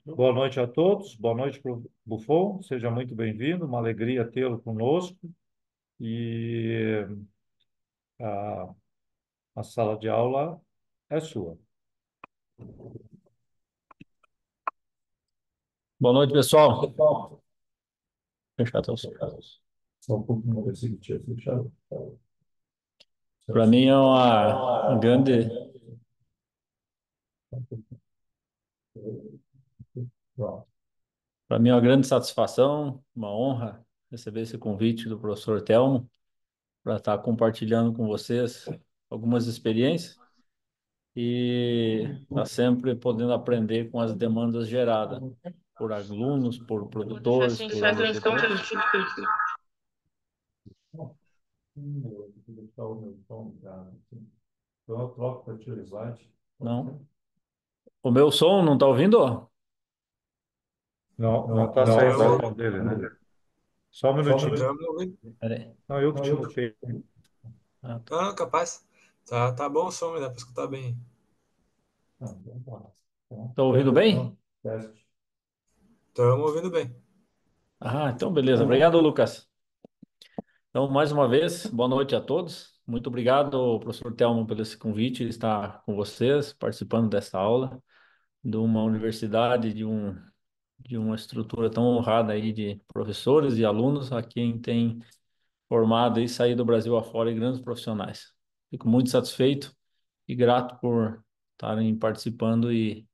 Boa noite a todos, boa noite para o Buffon, seja muito bem-vindo, uma alegria tê-lo conosco e a, a sala de aula é sua. Boa noite, pessoal. Fechar até o som. Só um pouquinho desse que tinha fechado. Para mim é uma grande, Pronto. para mim é uma grande satisfação, uma honra receber esse convite do professor Telmo para estar compartilhando com vocês algumas experiências e estar sempre podendo aprender com as demandas geradas por alunos, por produtores, por agricultores. Vou deixar o meu tom ligado aqui. Então eu troco para tio slide. Pode ser? Não? O meu som não está ouvindo? Não, não está Não, saindo o estamos som dele, né? Só um minutinho. ouvindo. Peraí. Não, eu que te mutei. Ah, tá. Ah, capaz. Tá bom o som, dá pra escutar bem. Não, vamos lá. Então, Estão ouvindo bem? teste. Estamos ouvindo bem. Ah, então beleza. Obrigado, Lucas. Então, mais uma vez, boa noite a todos. Muito obrigado, professor Telmo, pelo esse convite, estar com vocês, participando dessa aula de uma universidade, de uma estrutura tão honrada aí de professores e alunos, a quem tem formado e saído do Brasil afora e grandes profissionais. Fico muito satisfeito e grato por estarem participando e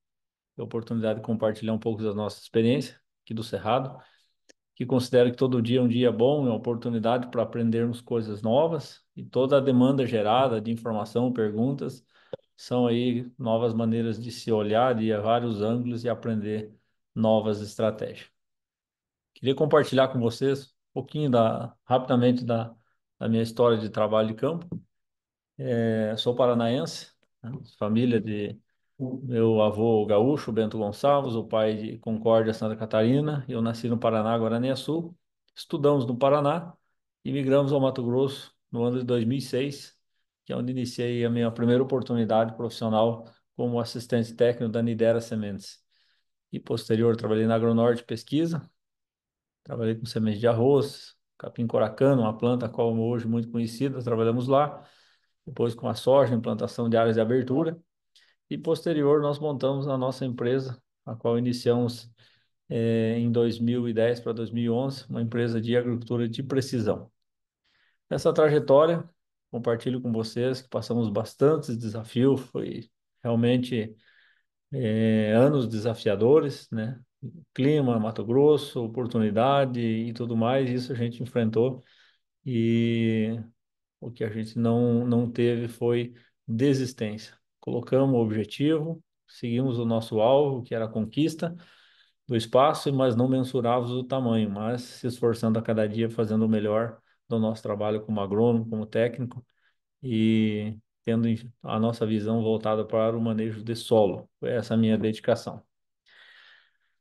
ter a oportunidade de compartilhar um pouco das nossas experiências aqui do Cerrado, que considero que todo dia é um dia bom, é uma oportunidade para aprendermos coisas novas e toda a demanda gerada de informação, perguntas, são aí novas maneiras de se olhar de vários ângulos e aprender novas estratégias. Queria compartilhar com vocês um pouquinho rapidamente da minha história de trabalho de campo. Sou paranaense, né? Família de meu avô gaúcho, Bento Gonçalves, o pai de Concórdia, Santa Catarina. Eu nasci no Paraná, Guaraniaçu. Estudamos no Paraná e migramos ao Mato Grosso no ano de 2006, que é onde iniciei a minha primeira oportunidade profissional como assistente técnico da Nidera Sementes. E posterior, trabalhei na Agronorte Pesquisa, trabalhei com sementes de arroz, capim coracano, uma planta qual hoje muito conhecida, trabalhamos lá. Depois com a soja, implantação de áreas de abertura. E posterior, nós montamos a nossa empresa, a qual iniciamos em 2010 para 2011, uma empresa de agricultura de precisão. Essa trajetória, compartilho com vocês que passamos bastantes desafios, foi realmente anos desafiadores, né? Clima, Mato Grosso, oportunidade e tudo mais, isso a gente enfrentou e o que a gente não teve foi desistência. Colocamos o objetivo, seguimos o nosso alvo, que era a conquista do espaço, mas não mensurávamos o tamanho, mas se esforçando a cada dia, fazendo o melhor do nosso trabalho como agrônomo, como técnico e tendo a nossa visão voltada para o manejo de solo. Foi essa a minha dedicação.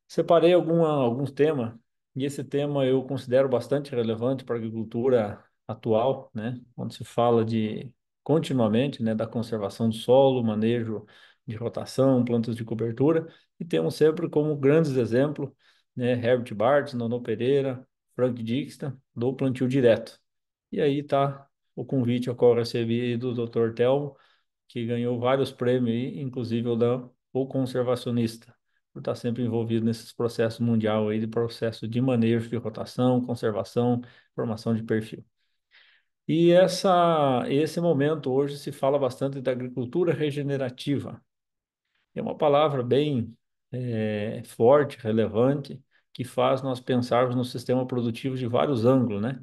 Separei alguns temas, e esse tema eu considero bastante relevante para a agricultura atual, né? Onde se fala de, continuamente, né, da conservação do solo, manejo de rotação, plantas de cobertura, e temos sempre como grandes exemplos, né, Herbert Bartz, Nono Pereira, Frank Dixon, do plantio direto. E aí está o convite ao qual eu recebi do Dr. Telmo, que ganhou vários prêmios, aí, inclusive o conservacionista, por estar sempre envolvido nesses processos mundial aí de processo de manejo de rotação, conservação, formação de perfil. E esse momento hoje se fala bastante da agricultura regenerativa. É uma palavra bem forte, relevante, que faz nós pensarmos no sistema produtivo de vários ângulos, né?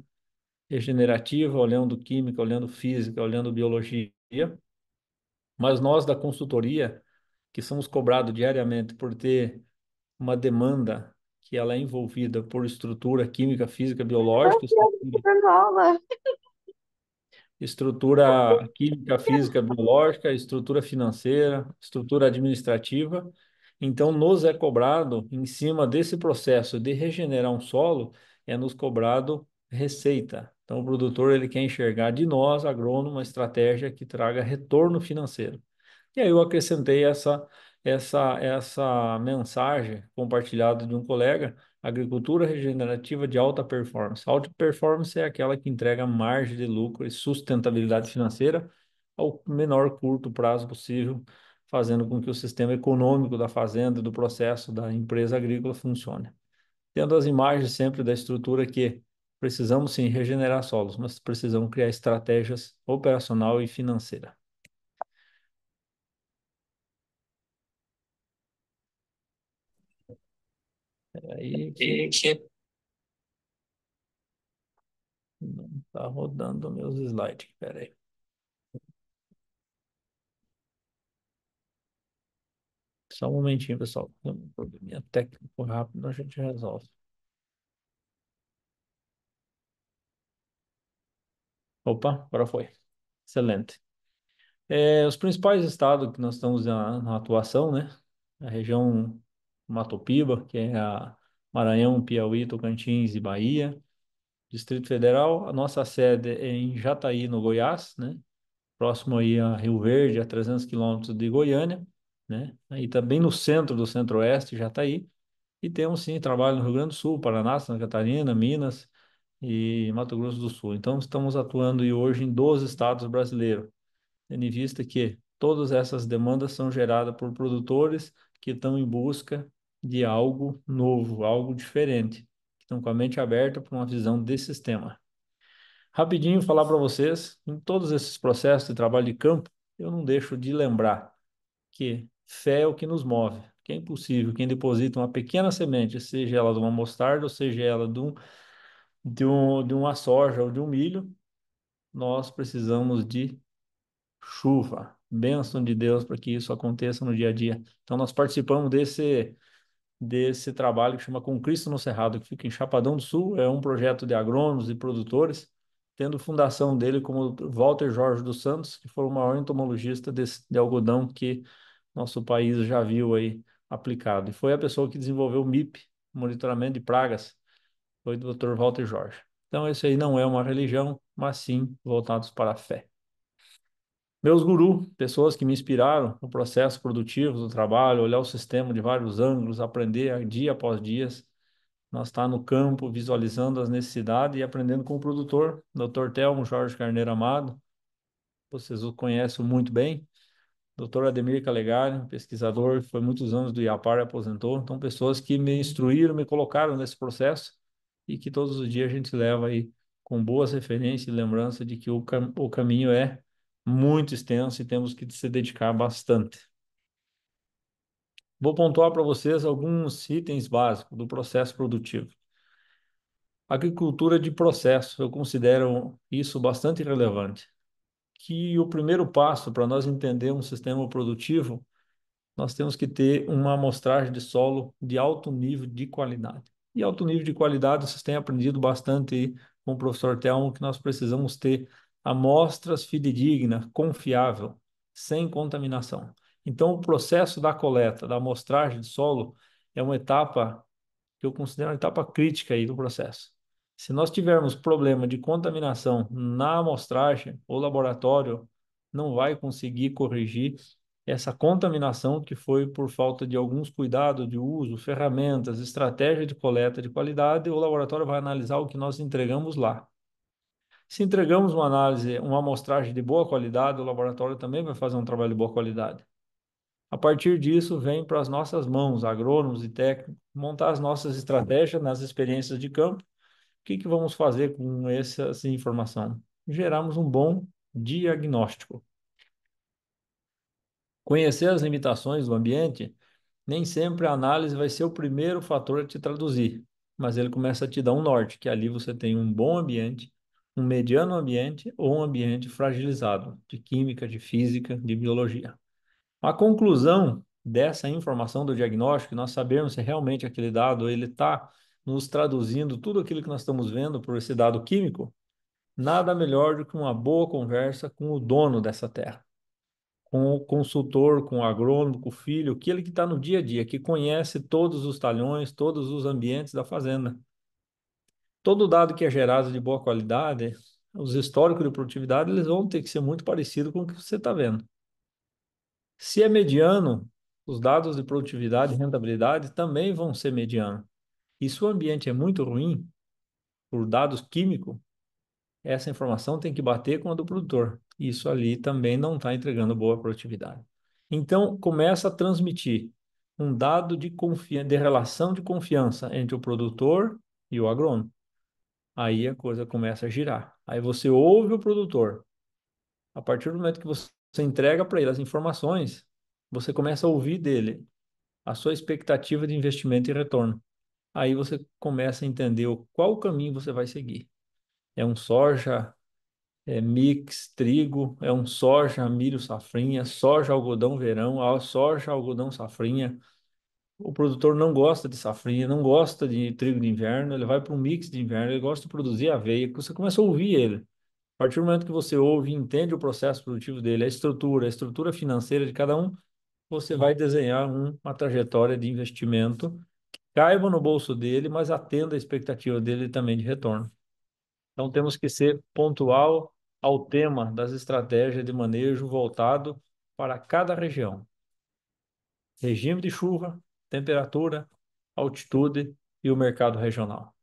Regenerativa, olhando química, olhando física, olhando biologia, mas nós da consultoria, que somos cobrados diariamente por ter uma demanda que ela é envolvida por estrutura química, física, biológica, estrutura química, física, biológica, estrutura financeira, estrutura administrativa. Então, nos é cobrado, em cima desse processo de regenerar um solo, é nos cobrado receita. Então, o produtor ele quer enxergar de nós, agrônomo, uma estratégia que traga retorno financeiro. E aí eu acrescentei essa mensagem compartilhada de um colega: agricultura regenerativa de alta performance. Alta performance é aquela que entrega margem de lucro e sustentabilidade financeira ao menor curto prazo possível, fazendo com que o sistema econômico da fazenda, do processo da empresa agrícola funcione. Tendo as imagens sempre da estrutura que precisamos sim regenerar solos, mas precisamos criar estratégias operacional e financeira. Aí que não está rodando meus slides. Espera aí. Só um momentinho, pessoal. Tem um probleminha técnico rápido, a gente resolve. Opa, agora foi. Excelente. Os principais estados que nós estamos na atuação, né? A região Mato Piba, que é a Maranhão, Piauí, Tocantins e Bahia. Distrito Federal, a nossa sede é em Jataí, no Goiás, né? Próximo aí a Rio Verde, a 300 quilômetros de Goiânia, né? Aí tá bem no centro do Centro-Oeste, Jataí. E temos sim trabalho no Rio Grande do Sul, Paraná, Santa Catarina, Minas e Mato Grosso do Sul. Então estamos atuando aí hoje em 12 estados brasileiros, tendo em vista que todas essas demandas são geradas por produtores que estão em busca de algo novo, algo diferente, que estão com a mente aberta para uma visão de sistema. Rapidinho falar para vocês, em todos esses processos de trabalho de campo, eu não deixo de lembrar que fé é o que nos move, que é impossível quem deposita uma pequena semente, seja ela de uma mostarda, ou seja ela de uma soja ou de um milho, nós precisamos de chuva, bênção de Deus para que isso aconteça no dia a dia. Então nós participamos desse trabalho que chama Com Cristo no Cerrado, que fica em Chapadão do Sul. É um projeto de agrônomos e produtores, tendo fundação dele como Walter Jorge dos Santos, que foi o maior entomologista de algodão que nosso país já viu aí aplicado. E foi a pessoa que desenvolveu o MIP, monitoramento de pragas, foi o Dr. Walter Jorge. Então, esse aí não é uma religião, mas sim voltados para a fé. Meus gurus, pessoas que me inspiraram no processo produtivo do trabalho, olhar o sistema de vários ângulos, aprender dia após dia. Nós está no campo, visualizando as necessidades e aprendendo com o produtor, Dr. Telmo Jorge Carneiro Amado. Vocês o conhecem muito bem. Dr. Ademir Calegari, pesquisador, foi muitos anos do IAPAR e aposentou. Então, pessoas que me instruíram, me colocaram nesse processo e que todos os dias a gente leva aí com boas referências e lembrança de que o caminho é muito extenso e temos que se dedicar bastante. Vou pontuar para vocês alguns itens básicos do processo produtivo. Agricultura de processo, eu considero isso bastante relevante. Que o primeiro passo para nós entender um sistema produtivo, nós temos que ter uma amostragem de solo de alto nível de qualidade. E alto nível de qualidade, vocês têm aprendido bastante aí com o professor Telmo, que nós precisamos ter amostras fidedignas, confiável, sem contaminação. Então, o processo da coleta, da amostragem de solo, é uma etapa que eu considero uma etapa crítica aí do processo. Se nós tivermos problema de contaminação na amostragem, o laboratório não vai conseguir corrigir essa contaminação que foi por falta de alguns cuidados de uso, ferramentas, estratégia de coleta de qualidade. O laboratório vai analisar o que nós entregamos lá. Se entregamos uma análise, uma amostragem de boa qualidade, o laboratório também vai fazer um trabalho de boa qualidade. A partir disso, vem para as nossas mãos, agrônomos e técnicos, montar as nossas estratégias nas experiências de campo. O que vamos fazer com essa informação? Geramos um bom diagnóstico. Conhecer as limitações do ambiente, nem sempre a análise vai ser o primeiro fator a te traduzir, mas ele começa a te dar um norte, que ali você tem um bom ambiente, um mediano ambiente ou um ambiente fragilizado, de química, de física, de biologia. A conclusão dessa informação do diagnóstico, nós sabemos se realmente aquele dado ele está nos traduzindo tudo aquilo que nós estamos vendo por esse dado químico, nada melhor do que uma boa conversa com o dono dessa terra, com o consultor, com o agrônomo, com o filho, aquele que está no dia a dia, que conhece todos os talhões, todos os ambientes da fazenda. Todo dado que é gerado de boa qualidade, os históricos de produtividade, eles vão ter que ser muito parecidos com o que você está vendo. Se é mediano, Os dados de produtividade e rentabilidade também vão ser mediano. E se o ambiente é muito ruim, por dados químicos, essa informação tem que bater com a do produtor. Isso ali também não está entregando boa produtividade. Então, começa a transmitir um dado de relação de confiança entre o produtor e o agrônomo. Aí a coisa começa a girar. Aí você ouve o produtor. A partir do momento que você entrega para ele as informações, você começa a ouvir dele a sua expectativa de investimento e retorno. Aí você começa a entender qual o caminho você vai seguir. É um soja, é mix, trigo, é um soja, milho, safrinha, soja, algodão, verão, soja, algodão, safrinha. O produtor não gosta de safrinha, não gosta de trigo de inverno, ele vai para um mix de inverno, ele gosta de produzir aveia. Você começa a ouvir ele. A partir do momento que você ouve e entende o processo produtivo dele, a estrutura financeira de cada um, você vai desenhar uma trajetória de investimento que caiba no bolso dele, mas atenda a expectativa dele também de retorno. Então, temos que ser pontual ao tema das estratégias de manejo voltado para cada região. Regime de chuva, temperatura, altitude e o mercado regional.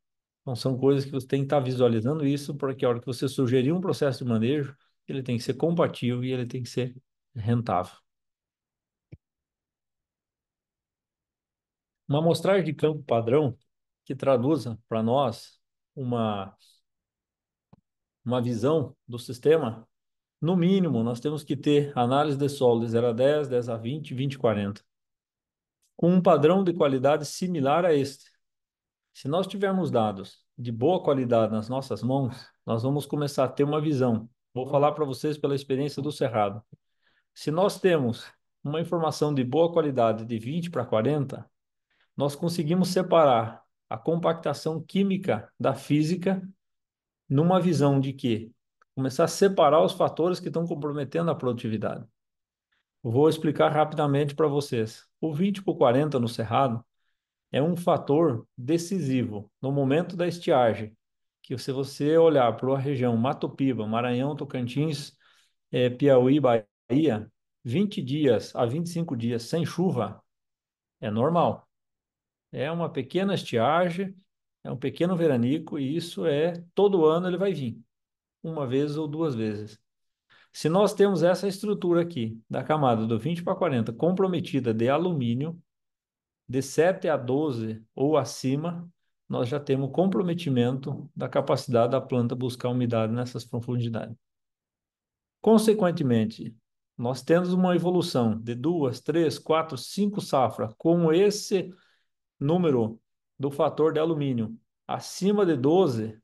Então, são coisas que você tem que estar visualizando isso, porque a hora que você sugerir um processo de manejo, ele tem que ser compatível e ele tem que ser rentável. Uma amostragem de campo padrão que traduza para nós uma, uma visão do sistema. No mínimo, nós temos que ter análise de solo de 0 a 10, 10 a 20, 20 a 40, com um padrão de qualidade similar a este. Se nós tivermos dados de boa qualidade nas nossas mãos, nós vamos começar a ter uma visão. Vou falar para vocês pela experiência do Cerrado. Se nós temos uma informação de boa qualidade de 20 para 40, nós conseguimos separar a compactação química da física numa visão de que começar a separar os fatores que estão comprometendo a produtividade. Vou explicar rapidamente para vocês. O 20 por 40 no Cerrado é um fator decisivo no momento da estiagem, que se você olhar para a região Mato Piba, Maranhão, Tocantins, Piauí, Bahia, 20 dias a 25 dias sem chuva é normal. É uma pequena estiagem, é um pequeno veranico e isso todo ano ele vai vir, uma vez ou duas vezes. Se nós temos essa estrutura aqui, da camada do 20 para 40, comprometida de alumínio, de 7 a 12 ou acima, nós já temos comprometimento da capacidade da planta buscar umidade nessas profundidades. Consequentemente, nós temos uma evolução de 2, 3, 4, 5 safras com esse número do fator de alumínio acima de 12,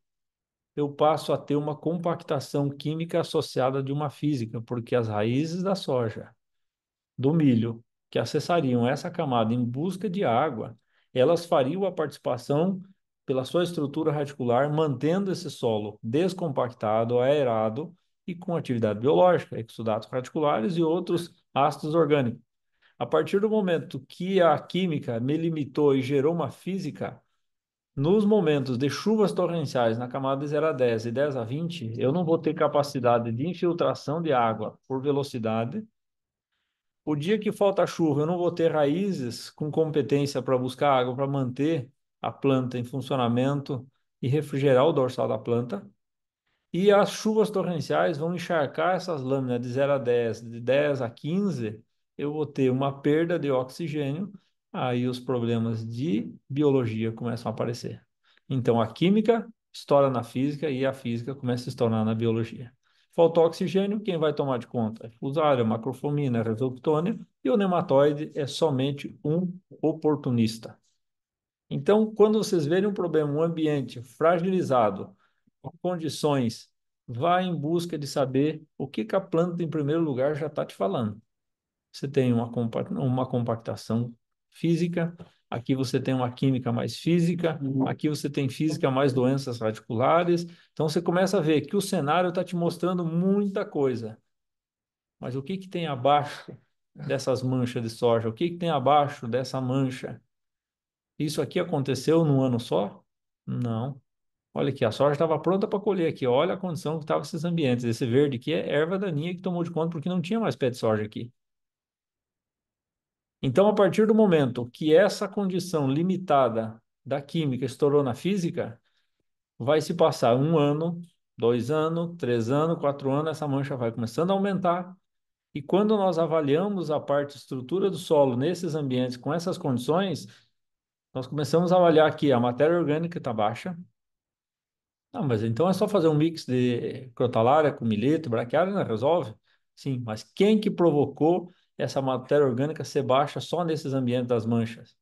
eu passo a ter uma compactação química associada de uma física, porque as raízes da soja, do milho, que acessariam essa camada em busca de água, elas fariam a participação pela sua estrutura radicular, mantendo esse solo descompactado, aerado e com atividade biológica, exudatos radiculares e outros ácidos orgânicos. A partir do momento que a química me limitou e gerou uma física, nos momentos de chuvas torrenciais na camada de 0 a 10 e 10 a 20, eu não vou ter capacidade de infiltração de água por velocidade. O dia que falta chuva, eu não vou ter raízes com competência para buscar água para manter a planta em funcionamento e refrigerar o dorsal da planta. E as chuvas torrenciais vão encharcar essas lâminas de 0 a 10, de 10 a 15, eu vou ter uma perda de oxigênio, aí os problemas de biologia começam a aparecer. Então a química estoura na física e a física começa a estourar na biologia. Faltou oxigênio, quem vai tomar de conta? Fusária, macrofomina, resoctônia, e o nematóide é somente um oportunista. Então, quando vocês verem um problema, um ambiente fragilizado, condições, vá em busca de saber o que a planta, em primeiro lugar, já está te falando. Você tem uma compactação física, aqui você tem uma química mais física, aqui você tem física mais doenças radiculares. Então você começa a ver que o cenário está te mostrando muita coisa. Mas o que tem abaixo dessas manchas de soja? O que tem abaixo dessa mancha? Isso aqui aconteceu num ano só? Não. Olha aqui, a soja estava pronta para colher aqui. Olha a condição que estavam esses ambientes. Esse verde aqui é erva daninha que tomou de conta porque não tinha mais pé de soja aqui. Então, a partir do momento que essa condição limitada da química estourou na física, vai se passar 1 ano, 2 anos, 3 anos, 4 anos, essa mancha vai começando a aumentar. E quando nós avaliamos a parte estrutura do solo nesses ambientes com essas condições, nós começamos a avaliar que a matéria orgânica está baixa. Não, mas então é só fazer um mix de crotalária com milheto, braquiária, né? Resolve? Sim, mas quem que provocou essa matéria orgânica ser baixa só nesses ambientes das manchas?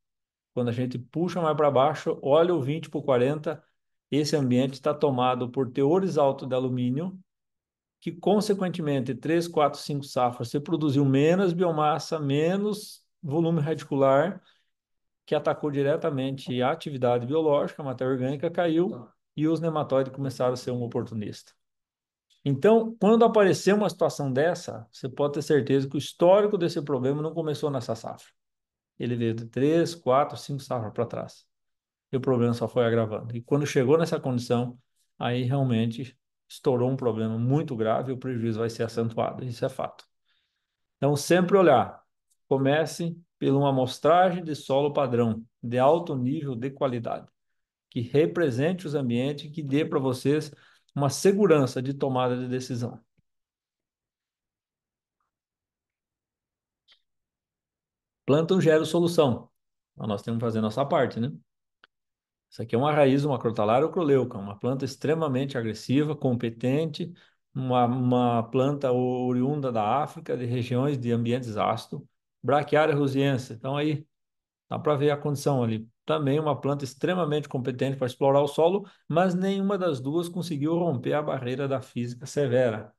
Quando a gente puxa mais para baixo, olha o 20 por 40, esse ambiente está tomado por teores altos de alumínio, que consequentemente 3, 4, 5 safras você produziu menos biomassa, menos volume radicular, que atacou diretamente a atividade biológica, a matéria orgânica caiu e os nematóides começaram a ser um oportunista. Então, quando aparecer uma situação dessa, você pode ter certeza que o histórico desse problema não começou nessa safra. Ele veio de 3, 4, 5 safras para trás. E o problema só foi agravando. E quando chegou nessa condição, aí realmente estourou um problema muito grave e o prejuízo vai ser acentuado. Isso é fato. Então, sempre olhar. Comece por uma amostragem de solo padrão, de alto nível de qualidade, que represente os ambientes e que dê para vocês uma segurança de tomada de decisão. Planta um gera solução. Então, nós temos que fazer a nossa parte, né? Isso aqui é uma raiz, uma crotalária ocroleuca, uma planta extremamente agressiva, competente, uma planta oriunda da África, de regiões de ambientes ácidos, Braquiária rusiense. Então aí dá para ver a condição ali. Também uma planta extremamente competente para explorar o solo, mas nenhuma das duas conseguiu romper a barreira da física severa.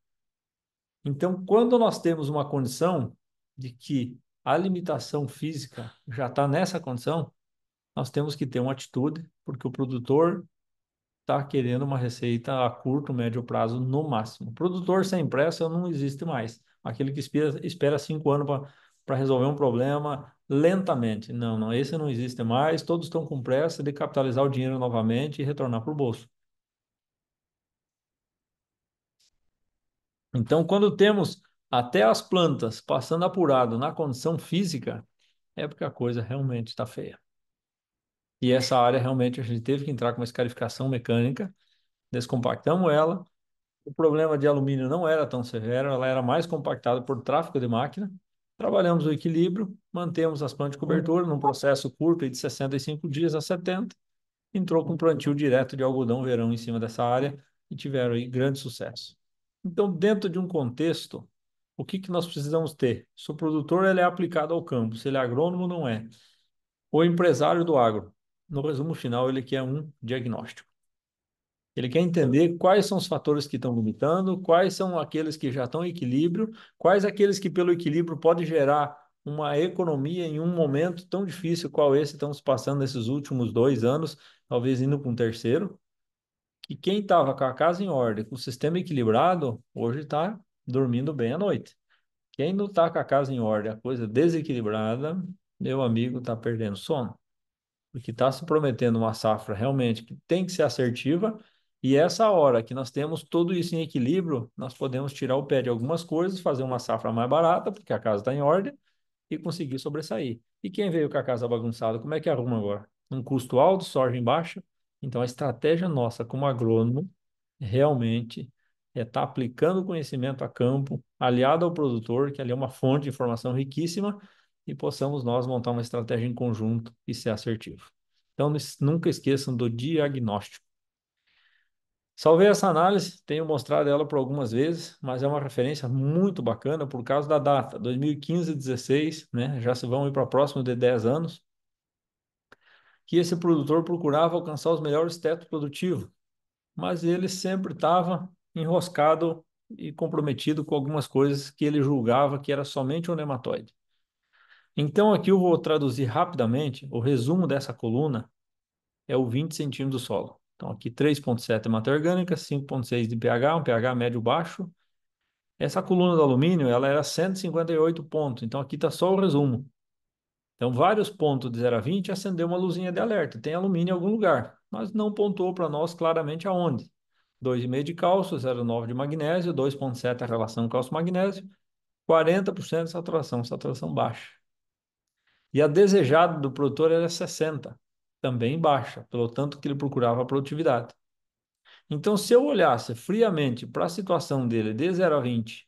Então, quando nós temos uma condição de que a limitação física já está nessa condição, nós temos que ter uma atitude, porque o produtor está querendo uma receita a curto, médio prazo no máximo. Produtor sem pressa não existe mais. Aquele que espera 5 anos para resolver um problema lentamente. Não, não, esse não existe mais. Todos estão com pressa de capitalizar o dinheiro novamente e retornar para o bolso. Então, quando temos até as plantas passando apurado na condição física, é porque a coisa realmente está feia. E essa área realmente a gente teve que entrar com uma escarificação mecânica, descompactamos ela. O problema de alumínio não era tão severo, ela era mais compactada por tráfego de máquina. Trabalhamos o equilíbrio, mantemos as plantas de cobertura num processo curto de 65 dias a 70. Entrou com plantio direto de algodão verão em cima dessa área e tiveram aí grande sucesso. Então, dentro de um contexto, o que que nós precisamos ter? Se o produtor ele é aplicado ao campo, se ele é agrônomo, não é. O empresário do agro, no resumo final, ele quer um diagnóstico. Ele quer entender quais são os fatores que estão limitando, quais são aqueles que já estão em equilíbrio, quais aqueles que pelo equilíbrio pode gerar uma economia em um momento tão difícil qual esse estamos passando nesses últimos 2 anos, talvez indo para um terceiro. E quem estava com a casa em ordem, com o sistema equilibrado, hoje está dormindo bem à noite. Quem não está com a casa em ordem, a coisa desequilibrada, meu amigo, está perdendo sono, porque está se prometendo uma safra realmente que tem que ser assertiva, e essa hora que nós temos tudo isso em equilíbrio, nós podemos tirar o pé de algumas coisas, fazer uma safra mais barata, porque a casa está em ordem, e conseguir sobressair. E quem veio com a casa bagunçada, como é que arruma agora? Um custo alto, soja em baixa. Então, a estratégia nossa como agrônomo realmente é estar aplicando o conhecimento a campo, aliado ao produtor, que ali é uma fonte de informação riquíssima, e possamos nós montar uma estratégia em conjunto e ser assertivo. Então, nunca esqueçam do diagnóstico. Salvei essa análise, tenho mostrado ela por algumas vezes, mas é uma referência muito bacana por causa da data, 2015 16, né? Já se vão ir para próximo de 10 anos, que esse produtor procurava alcançar os melhores tetos produtivos, mas ele sempre estava enroscado e comprometido com algumas coisas que ele julgava que era somente um nematóide. Então aqui eu vou traduzir rapidamente o resumo dessa coluna é o 20 centímetros do solo. Então, aqui 3,7 é matéria orgânica, 5,6 de pH, um pH médio baixo. Essa coluna do alumínio, ela era 158 pontos. Então, aqui está só o resumo. Então, vários pontos de 0 a 20 acendeu uma luzinha de alerta. Tem alumínio em algum lugar, mas não pontuou para nós claramente aonde. 2,5 de cálcio, 0,9 de magnésio, 2,7 a relação cálcio-magnésio, 40% de saturação, saturação baixa. E a desejada do produtor era 60, também baixa, pelo tanto que ele procurava a produtividade. Então, se eu olhasse friamente para a situação dele de 0 a 20,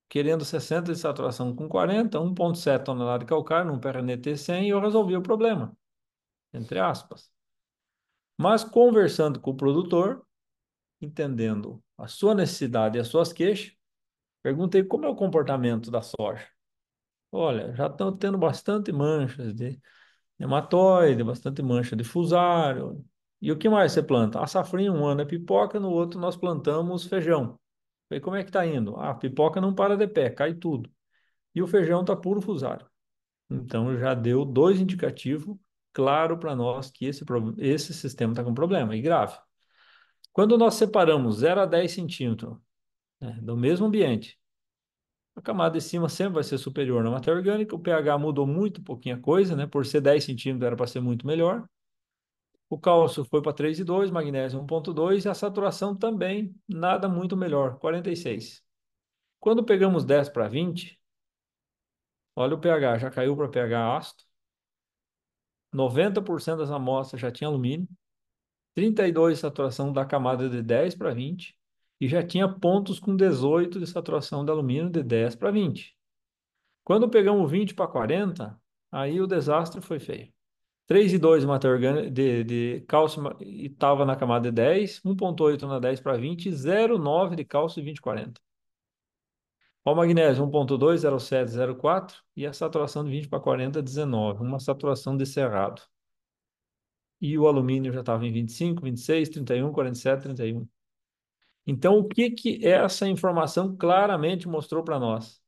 querendo 60 de saturação com 40, 1,7 tonelada de calcário num PRNT 100, eu resolvi o problema, entre aspas. Mas conversando com o produtor, entendendo a sua necessidade e as suas queixas, perguntei como é o comportamento da soja. Olha, já estão tendo bastante manchas de nematóide, bastante mancha de fusário. E o que mais você planta? A safrinha, um ano é pipoca, no outro nós plantamos feijão. Falei, como é que tá indo? Ah, a pipoca não para de pé, cai tudo. E o feijão tá puro fusário. Então já deu dois indicativos claro para nós que esse sistema está com problema, e grave. Quando nós separamos 0 a 10 centímetros, né, do mesmo ambiente, a camada de cima sempre vai ser superior na matéria orgânica, o pH mudou muito pouquinha coisa, né? Por ser 10 centímetros era para ser muito melhor. O cálcio foi para 3,2, magnésio 1,2 e a saturação também nada muito melhor, 46. Quando pegamos 10 para 20, olha o pH, já caiu para pH ácido, 90% das amostras já tinha alumínio, 32 de saturação da camada de 10 para 20 e já tinha pontos com 18 de saturação de alumínio de 10 para 20. Quando pegamos 20 para 40, aí o desastre foi feio. 3,2 de matéria orgânica de cálcio e estava na camada de 10, 1,8 na 10 para 20, 0,9 de cálcio e 20,40. O magnésio 1,2, 0,7, 0,4 e a saturação de 20 para 40, 19, uma saturação de cerrado. E o alumínio já estava em 25, 26, 31, 47, 31. Então, o que que essa informação claramente mostrou para nós?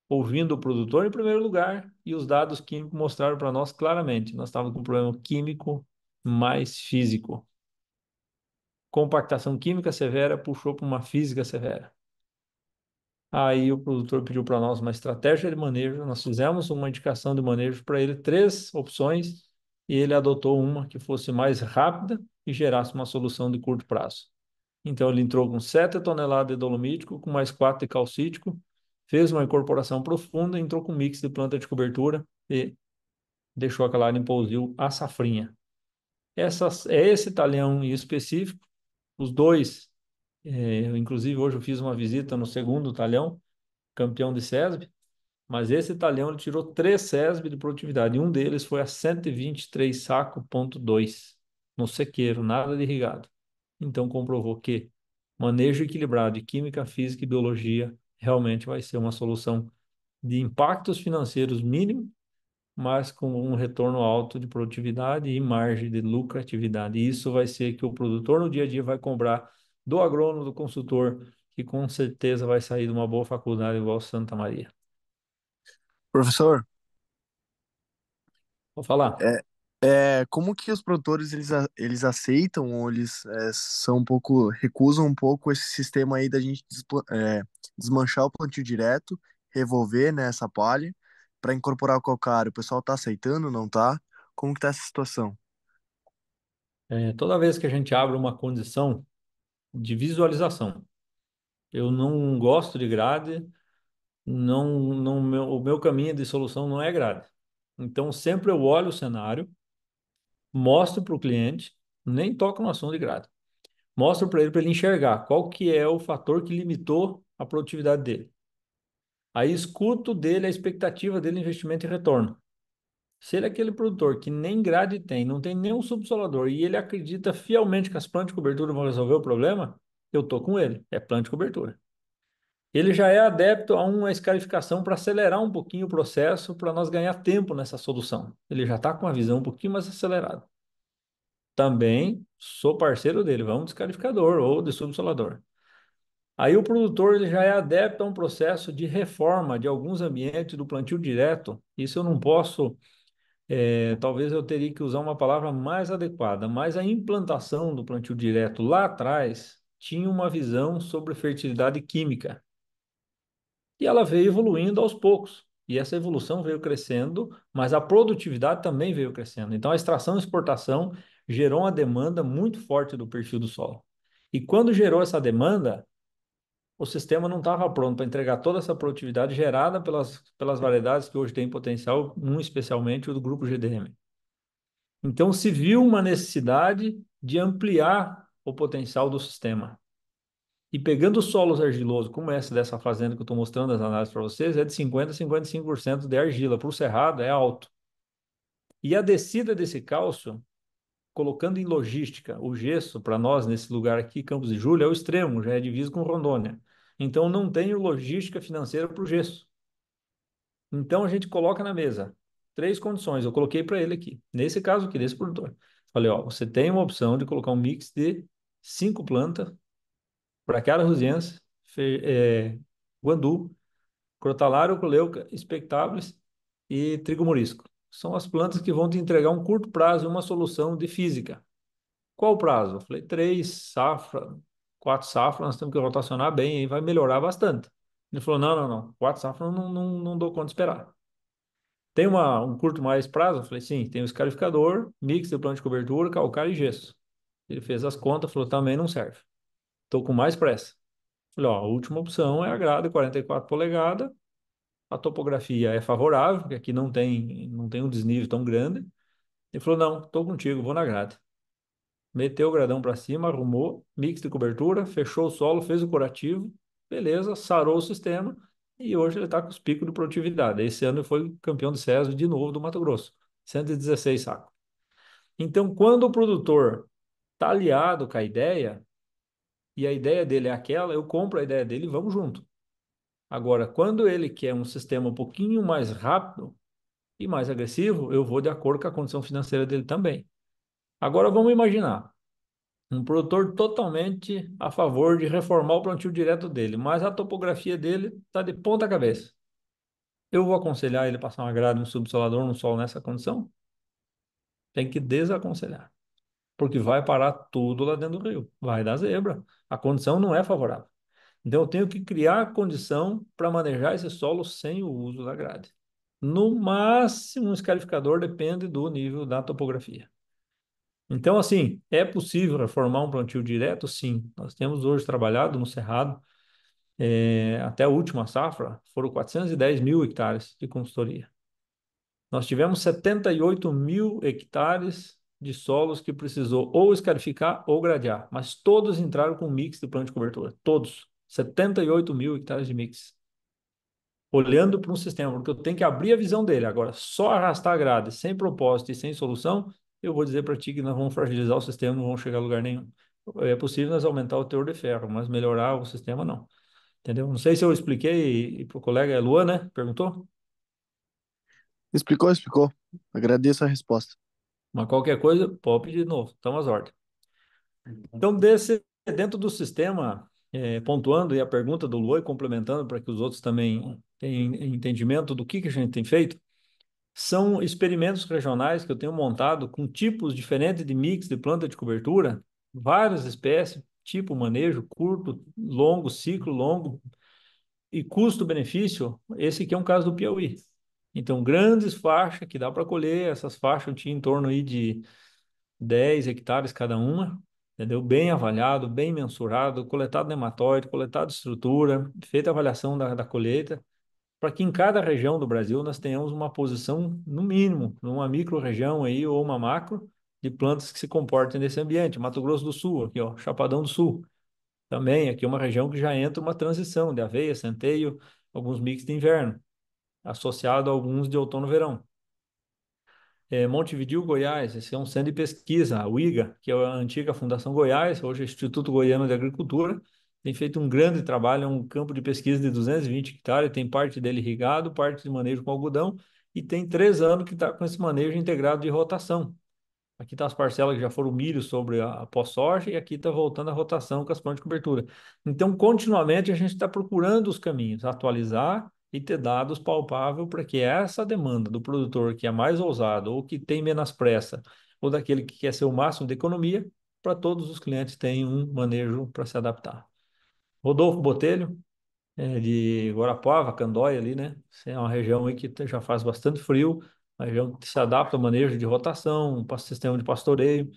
Ouvindo o produtor em primeiro lugar e os dados químicos mostraram para nós claramente. Nós estávamos com um problema químico mais físico. Compactação química severa puxou para uma física severa. Aí o produtor pediu para nós uma estratégia de manejo. Nós fizemos uma indicação de manejo para ele, três opções, e ele adotou uma que fosse mais rápida e gerasse uma solução de curto prazo. Então ele entrou com 7 toneladas de dolomítico, com mais 4 de calcítico, fez uma incorporação profunda, entrou com mix de planta de cobertura e deixou aquela área em pousio a safrinha. É esse talhão em específico, os dois, inclusive hoje eu fiz uma visita no segundo talhão, campeão de SESB, mas esse talhão ele tirou 3 SESB de produtividade, e um deles foi a 123 saco, ponto 2, no sequeiro, nada de irrigado. Então comprovou que manejo equilibrado de química, física e biologia realmente vai ser uma solução de impactos financeiros mínimos, mas com um retorno alto de produtividade e margem de lucratividade. E isso vai ser que o produtor no dia a dia vai cobrar do agrônomo, do consultor, que com certeza vai sair de uma boa faculdade igual Santa Maria. Professor, Vou falar. como que os produtores eles aceitam ou eles são um pouco, recusam um pouco esse sistema aí da gente desmanchar o plantio direto, revolver, né, essa palha para incorporar o calcário? O pessoal tá aceitando, não tá? Como que tá essa situação? Toda vez que a gente abre uma condição de visualização, eu não gosto de grade, o meu caminho de solução não é grade. Então, sempre eu olho o cenário, mostro para o cliente, nem toco no assunto de grade. Mostro para ele enxergar qual que é o fator que limitou a produtividade dele. Aí escuto dele a expectativa dele, investimento e retorno. Se ele é aquele produtor que nem grade tem, não tem nenhum subsolador e ele acredita fielmente que as plantas de cobertura vão resolver o problema, eu tô com ele. É planta de cobertura. Ele já é adepto a uma escarificação para acelerar um pouquinho o processo, para nós ganhar tempo nessa solução. Ele já está com uma visão um pouquinho mais acelerada. Também sou parceiro dele, vamos de escarificador ou de subsolador. Aí o produtor ele já é adepto a um processo de reforma de alguns ambientes do plantio direto. Isso eu não posso, talvez eu teria que usar uma palavra mais adequada, mas a implantação do plantio direto lá atrás tinha uma visão sobre fertilidade química. E ela veio evoluindo aos poucos. E essa evolução veio crescendo, mas a produtividade também veio crescendo. Então, a extração e exportação gerou uma demanda muito forte do perfil do solo. E quando gerou essa demanda, o sistema não estava pronto para entregar toda essa produtividade gerada pelas variedades que hoje têm potencial, um especialmente o do grupo GDM. Então, se viu uma necessidade de ampliar o potencial do sistema. E pegando solos argilosos, como esse dessa fazenda que eu estou mostrando as análises para vocês, é de 50% a 55% de argila. Para o cerrado, é alto. E a descida desse cálcio, colocando em logística, o gesso, para nós, nesse lugar aqui, Campos de Júlio, é o extremo, já é divisa com Rondônia. Então, não tem logística financeira para o gesso. Então, a gente coloca na mesa 3 condições. Eu coloquei para ele aqui. Nesse caso aqui, desse produtor. Falei, ó, você tem uma opção de colocar um mix de 5 plantas, Braquiária rusiense, guandu, crotalário, coleuca, expectáveis e trigo morisco. São as plantas que vão te entregar um curto prazo uma solução de física. Qual o prazo? Eu falei, 3 safras, 4 safras, nós temos que rotacionar bem, aí vai melhorar bastante. Ele falou, não, não, não, 4 safras não dou conta de esperar. Tem um curto mais prazo? Eu falei, sim, tem o escarificador, mix de plano de cobertura, calcário e gesso. Ele fez as contas, falou, também não serve. Estou com mais pressa. Falei, ó, a última opção é a grade 44 polegadas, a topografia é favorável, porque aqui não tem um desnível tão grande. Ele falou, não, estou contigo, vou na grade. Meteu o gradão para cima, arrumou, mix de cobertura, fechou o solo, fez o curativo, beleza, sarou o sistema e hoje ele está com os picos de produtividade. Esse ano ele foi campeão de SESB de novo do Mato Grosso, 116 sacos. Então, quando o produtor está aliado com a ideia, e a ideia dele é aquela, eu compro a ideia dele e vamos junto. Agora, quando ele quer um sistema um pouquinho mais rápido e mais agressivo, eu vou de acordo com a condição financeira dele também. Agora, vamos imaginar um produtor totalmente a favor de reformar o plantio direto dele, mas a topografia dele está de ponta cabeça. Eu vou aconselhar ele passar uma grade no subsolador no solo nessa condição? Tem que desaconselhar, porque vai parar tudo lá dentro do rio, vai dar zebra. A condição não é favorável. Então, eu tenho que criar a condição para manejar esse solo sem o uso da grade. No máximo, um escarificador depende do nível da topografia. Então, assim, é possível reformar um plantio direto? Sim. Nós temos hoje trabalhado no Cerrado, até a última safra, foram 410 mil hectares de consultoria. Nós tivemos 78 mil hectares de solos que precisou ou escarificar ou gradear, mas todos entraram com mix de plano de cobertura. Todos. 78 mil hectares de mix. Olhando para um sistema, porque eu tenho que abrir a visão dele. Agora, só arrastar a grade sem propósito e sem solução, eu vou dizer para ti que nós vamos fragilizar o sistema, não vamos chegar a lugar nenhum. É possível nós aumentar o teor de ferro, mas melhorar o sistema não. Entendeu? Não sei se eu expliquei para o colega, é Luan, né? Perguntou? Explicou, explicou. Agradeço a resposta. Mas qualquer coisa, pode pedir de novo. Estamos às ordens. Então, dentro do sistema, pontuando e a pergunta do Luan, e complementando para que os outros também tenham entendimento do que a gente tem feito, são experimentos regionais que eu tenho montado com tipos diferentes de mix de planta de cobertura, várias espécies, tipo manejo curto, longo, ciclo longo e custo-benefício. Esse aqui é um caso do Piauí. Então, grandes faixas que dá para colher, essas faixas eu tinha em torno aí de 10 hectares cada uma, entendeu? Bem avaliado, bem mensurado, coletado nematóide, coletado estrutura, feita a avaliação da colheita, para que em cada região do Brasil nós tenhamos uma posição, no mínimo, numa micro-região aí ou uma macro, de plantas que se comportem nesse ambiente. Mato Grosso do Sul, aqui, ó, Chapadão do Sul. Também aqui é uma região que já entra uma transição de aveia, centeio, alguns mix de inverno, associado a alguns de outono e verão. Montevidéu, Goiás, esse é um centro de pesquisa, a UIGA, que é a antiga Fundação Goiás, hoje é o Instituto Goiano de Agricultura, tem feito um grande trabalho, é um campo de pesquisa de 220 hectares, tem parte dele irrigado, parte de manejo com algodão, e tem 3 anos que está com esse manejo integrado de rotação. Aqui estão as parcelas que já foram milho sobre a pós-soja, e aqui está voltando a rotação com as plantas de cobertura. Então, continuamente, a gente está procurando os caminhos, atualizar e ter dados palpáveis para que essa demanda do produtor que é mais ousado ou que tem menos pressa ou daquele que quer ser o máximo de economia, para todos os clientes tenham um manejo para se adaptar. Rodolfo Botelho, de Guarapuava, Candóia ali, né? Essa é uma região aí que já faz bastante frio, uma região que se adapta ao manejo de rotação, para sistema de pastoreio.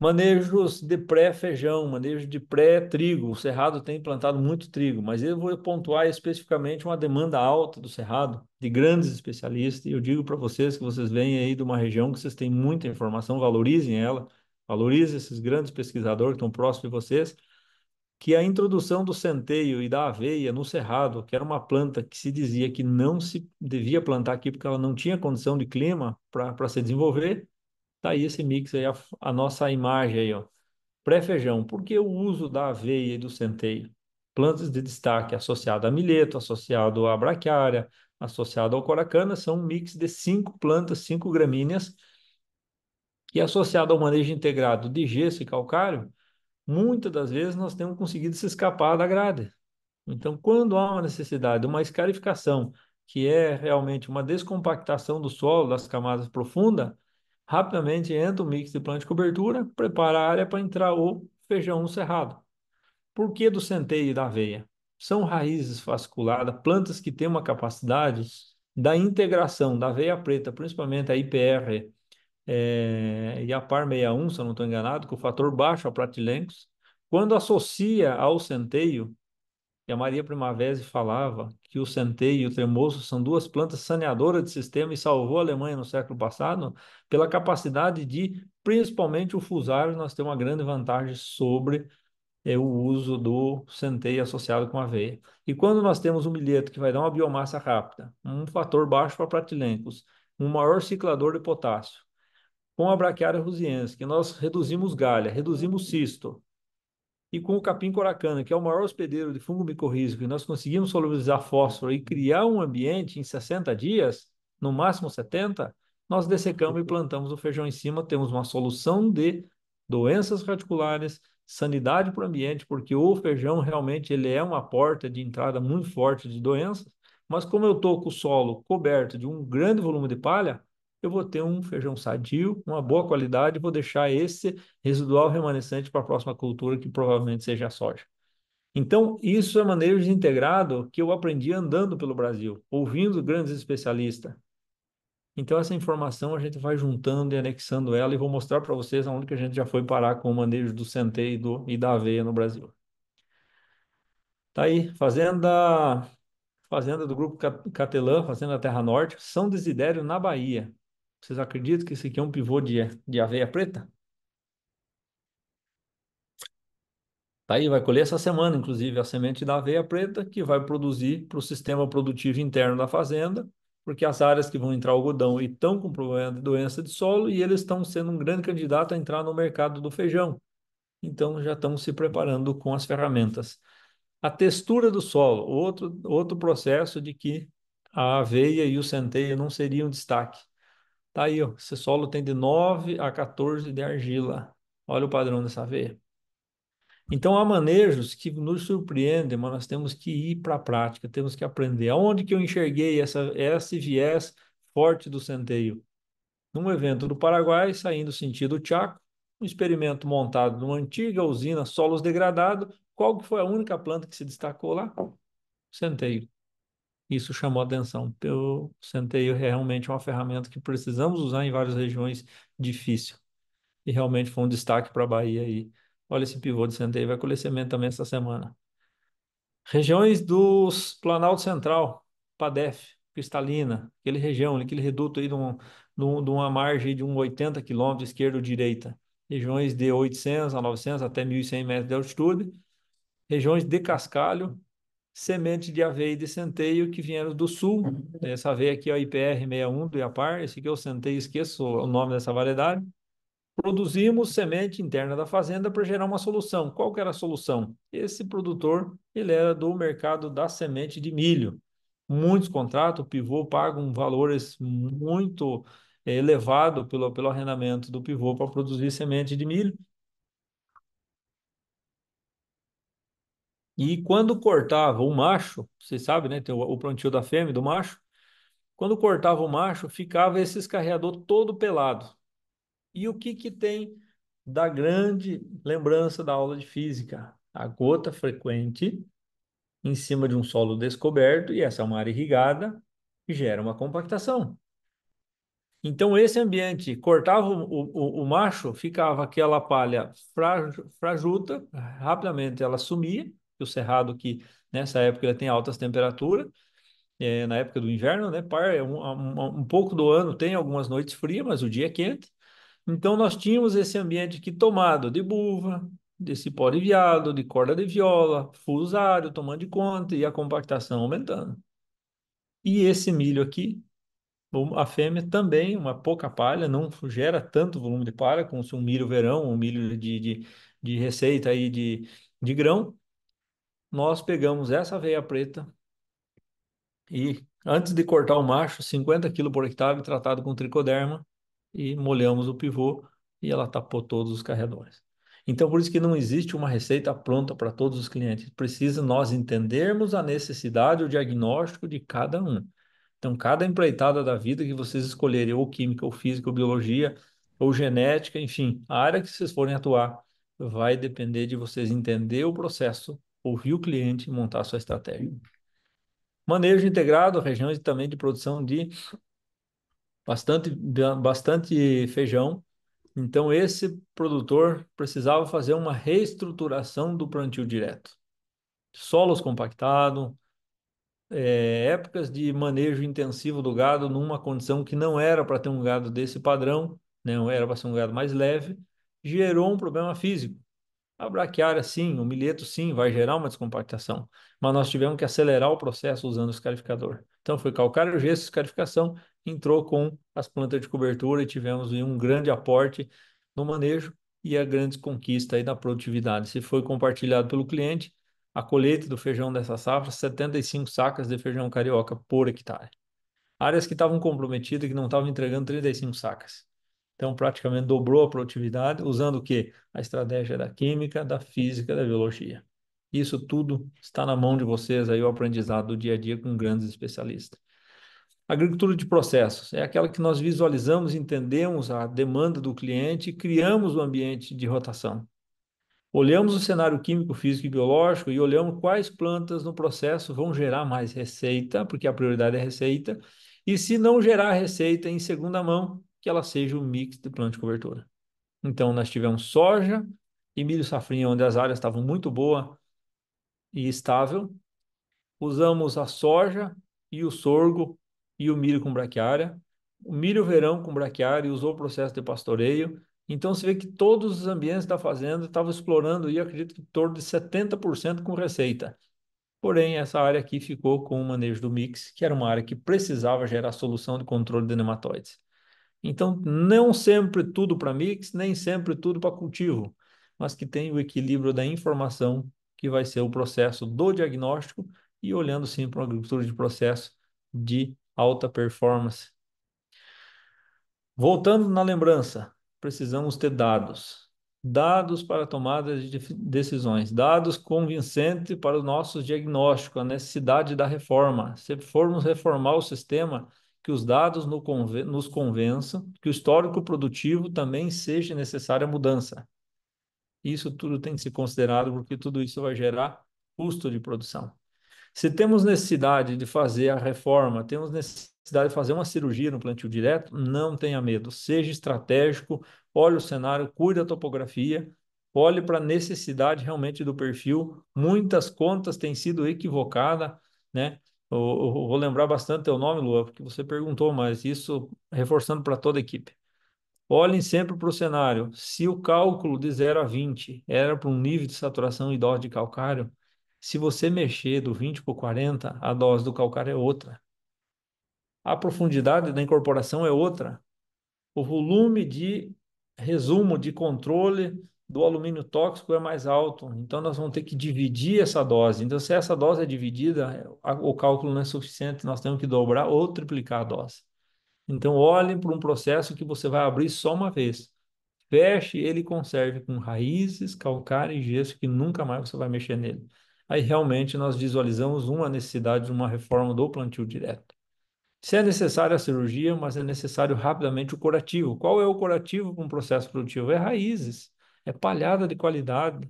Manejos de pré-feijão, manejo de pré-trigo. O Cerrado tem plantado muito trigo, mas eu vou pontuar especificamente uma demanda alta do Cerrado, de grandes especialistas. E eu digo para vocês que vocês vêm aí de uma região que vocês têm muita informação, valorizem ela, valorizem esses grandes pesquisadores que estão próximos de vocês, que a introdução do centeio e da aveia no Cerrado, que era uma planta que se dizia que não se devia plantar aqui porque ela não tinha condição de clima para se desenvolver. Tá aí esse mix aí, a nossa imagem aí, ó. Pré-feijão, por que o uso da aveia e do centeio? Plantas de destaque associado a milheto, associado à braquiária, associado ao coracana, são um mix de 5 plantas, 5 gramíneas, e associado ao manejo integrado de gesso e calcário, muitas das vezes nós temos conseguido se escapar da grade. Então, quando há uma necessidade de uma escarificação, que é realmente uma descompactação do solo, das camadas profundas, rapidamente entra o mix de planta de cobertura, prepara a área para entrar o feijão no cerrado. Por que do centeio e da aveia? São raízes fasciculadas, plantas que têm uma capacidade da integração da aveia preta, principalmente a IPR e a PAR 61, se eu não estou enganado, com o fator baixo a Pratilencos, quando associa ao centeio, e a Maria Primavera falava que o centeio e o tremoço são duas plantas saneadoras de sistema e salvou a Alemanha no século passado pela capacidade de, principalmente o fusário, nós temos uma grande vantagem sobre o uso do centeio associado com aveia. E quando nós temos um milheto que vai dar uma biomassa rápida, um fator baixo para pratilencos, um maior ciclador de potássio, com a braquiária rusiense, que nós reduzimos galha, reduzimos cisto, e com o capim coracana, que é o maior hospedeiro de fungo micorrízico, e nós conseguimos solubilizar fósforo e criar um ambiente em 60 dias, no máximo 70, nós dessecamos e plantamos o feijão em cima, temos uma solução de doenças radiculares, sanidade para o ambiente, porque o feijão realmente ele é uma porta de entrada muito forte de doenças, mas como eu estou com o solo coberto de um grande volume de palha, eu vou ter um feijão sadio, uma boa qualidade, vou deixar esse residual remanescente para a próxima cultura, que provavelmente seja a soja. Então, isso é manejo integrado que eu aprendi andando pelo Brasil, ouvindo grandes especialistas. Então, essa informação a gente vai juntando e anexando ela e vou mostrar para vocês aonde que a gente já foi parar com o manejo do centeio e da aveia no Brasil. Tá aí, fazenda do Grupo Catelã, Fazenda Terra Norte, São Desidério, na Bahia. Vocês acreditam que esse aqui é um pivô de aveia preta? Tá aí, vai colher essa semana, inclusive, a semente da aveia preta, que vai produzir para o sistema produtivo interno da fazenda, porque as áreas que vão entrar algodão e estão com problema de doença de solo, e eles estão sendo um grande candidato a entrar no mercado do feijão. Então, já estão se preparando com as ferramentas. A textura do solo, outro processo de que a aveia e o centeio não seriam destaque. Tá aí, ó, esse solo tem de 9 a 14 de argila. Olha o padrão dessa aveia. Então, há manejos que nos surpreendem, mas nós temos que ir para a prática, temos que aprender. Aonde que eu enxerguei esse viés forte do centeio? Num evento do Paraguai, saindo sentido Chaco, um experimento montado numa antiga usina, solos degradados. Qual que foi a única planta que se destacou lá? Centeio. Isso chamou a atenção. O centeio é realmente uma ferramenta que precisamos usar em várias regiões difíceis. E realmente foi um destaque para a Bahia aí. Olha esse pivô de centeio, vai colher semente também essa semana. Regiões dos Planalto Central, PADEF, Cristalina, aquele reduto aí de uma margem de 80 quilômetros, esquerda ou direita. Regiões de 800 a 900 até 1.100 metros de altitude. Regiões de cascalho, semente de aveia e de centeio que vieram do sul. Essa aveia aqui é a IPR 61 do Iapar, esse aqui é o centeio, esqueço o nome dessa variedade. Produzimos semente interna da fazenda para gerar uma solução. Qual que era a solução? Esse produtor, ele era do mercado da semente de milho. Muitos contratos, o pivô pagam valores muito elevado pelo arrendamento do pivô para produzir semente de milho. E quando cortava o macho, vocês sabem, né? Tem o plantio da fêmea e do macho. Quando cortava o macho, ficava esse escarreador todo pelado. E o que que tem da grande lembrança da aula de física? A gota frequente em cima de um solo descoberto, e essa é uma área irrigada, gera uma compactação. Então, esse ambiente cortava o macho, ficava aquela palha frajuta, rapidamente ela sumia, o cerrado que nessa época ele tem altas temperaturas, na época do inverno, né? Um pouco do ano tem algumas noites frias, mas o dia é quente. Então, nós tínhamos esse ambiente aqui tomado de buva, de cipó de veado, de corda de viola, fusário tomando de conta e a compactação aumentando. E esse milho aqui, a fêmea também, uma pouca palha, não gera tanto volume de palha como se um milho verão, um milho de receita aí de grão. Nós pegamos essa aveia preta e, antes de cortar o macho, 50 quilos por hectare, tratado com tricoderma, e molhamos o pivô e ela tapou todos os carreadores. Então, por isso que não existe uma receita pronta para todos os clientes. Precisa nós entendermos a necessidade, o diagnóstico de cada um. Então, cada empreitada da vida que vocês escolherem, ou química, ou física, ou biologia, ou genética, enfim, a área que vocês forem atuar, vai depender de vocês entender o processo, ouvir o cliente e montar a sua estratégia. Manejo integrado, regiões também de produção de bastante feijão. Então, esse produtor precisava fazer uma reestruturação do plantio direto. Solos compactados, épocas de manejo intensivo do gado numa condição que não era para ter um gado desse padrão, né? Era para ser um gado mais leve, gerou um problema físico. A braquiária, sim, o milheto, sim, vai gerar uma descompactação, mas nós tivemos que acelerar o processo usando o escarificador. Então, foi calcário, gesso, escarificação, entrou com as plantas de cobertura e tivemos um grande aporte no manejo e a grande conquista aí da produtividade. Se foi compartilhado pelo cliente, a colheita do feijão dessa safra, 75 sacas de feijão carioca por hectare. Áreas que estavam comprometidas, que não estavam entregando 35 sacas. Então, praticamente dobrou a produtividade, usando o quê? A estratégia da química, da física, da biologia. Isso tudo está na mão de vocês, aí o aprendizado do dia a dia com grandes especialistas. Agricultura de processos é aquela que nós visualizamos, entendemos a demanda do cliente e criamos o ambiente de rotação. Olhamos o cenário químico, físico e biológico e olhamos quais plantas no processo vão gerar mais receita, porque a prioridade é receita, e se não gerar receita em segunda mão, que ela seja um mix de planta de cobertura. Então, nós tivemos soja e milho safrinha, onde as áreas estavam muito boa e estável. Usamos a soja e o sorgo e o milho com braquiária. O milho verão com braquiária e usou o processo de pastoreio. Então, você vê que todos os ambientes da fazenda estavam explorando e acredito que em torno de 70% com receita. Porém, essa área aqui ficou com o manejo do mix, que era uma área que precisava gerar solução de controle de nematóides. Então, não sempre tudo para mix, nem sempre tudo para cultivo, mas que tem o equilíbrio da informação, que vai ser o processo do diagnóstico, e olhando sim para uma agricultura de processo de alta performance. Voltando na lembrança, precisamos ter dados. Dados para tomada de decisões, dados convincentes para o nosso diagnóstico, a necessidade da reforma. Se formos reformar o sistema, que os dados nos convençam que o histórico produtivo também seja necessária a mudança. Isso tudo tem que ser considerado, porque tudo isso vai gerar custo de produção. Se temos necessidade de fazer a reforma, temos necessidade de fazer uma cirurgia no plantio direto, não tenha medo, seja estratégico, olhe o cenário, cuide da topografia, olhe para a necessidade realmente do perfil. Muitas contas têm sido equivocadas, né? Eu vou lembrar bastante teu nome, Lua, porque você perguntou, mas isso reforçando para toda a equipe. Olhem sempre para o cenário. Se o cálculo de 0 a 20 era para um nível de saturação e dose de calcário, se você mexer do 20 para o 40, a dose do calcário é outra. A profundidade da incorporação é outra. O volume de resumo, de controle do alumínio tóxico é mais alto. Então, nós vamos ter que dividir essa dose. Então, se essa dose é dividida, o cálculo não é suficiente, nós temos que dobrar ou triplicar a dose. Então, olhem para um processo que você vai abrir só uma vez. Feche ele e conserve com raízes, calcário e gesso, que nunca mais você vai mexer nele. Aí realmente nós visualizamos uma necessidade de uma reforma do plantio direto. Se é necessária a cirurgia, mas é necessário rapidamente o curativo. Qual é o curativo para um processo produtivo? É raízes, é palhada de qualidade.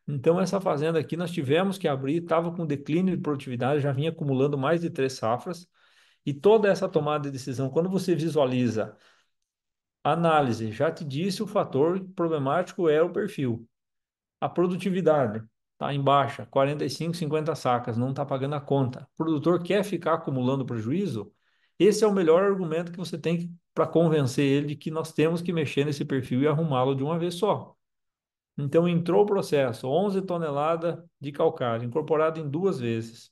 Então, essa fazenda aqui nós tivemos que abrir, estava com declínio de produtividade, já vinha acumulando mais de 3 safras, E toda essa tomada de decisão, quando você visualiza a análise, já te disse o fator problemático é o perfil. A produtividade está em baixa, 45, 50 sacas, não está pagando a conta. O produtor quer ficar acumulando prejuízo? Esse é o melhor argumento que você tem para convencer ele de que nós temos que mexer nesse perfil e arrumá-lo de uma vez só. Então, entrou o processo, 11 toneladas de calcário, incorporado em 2 vezes.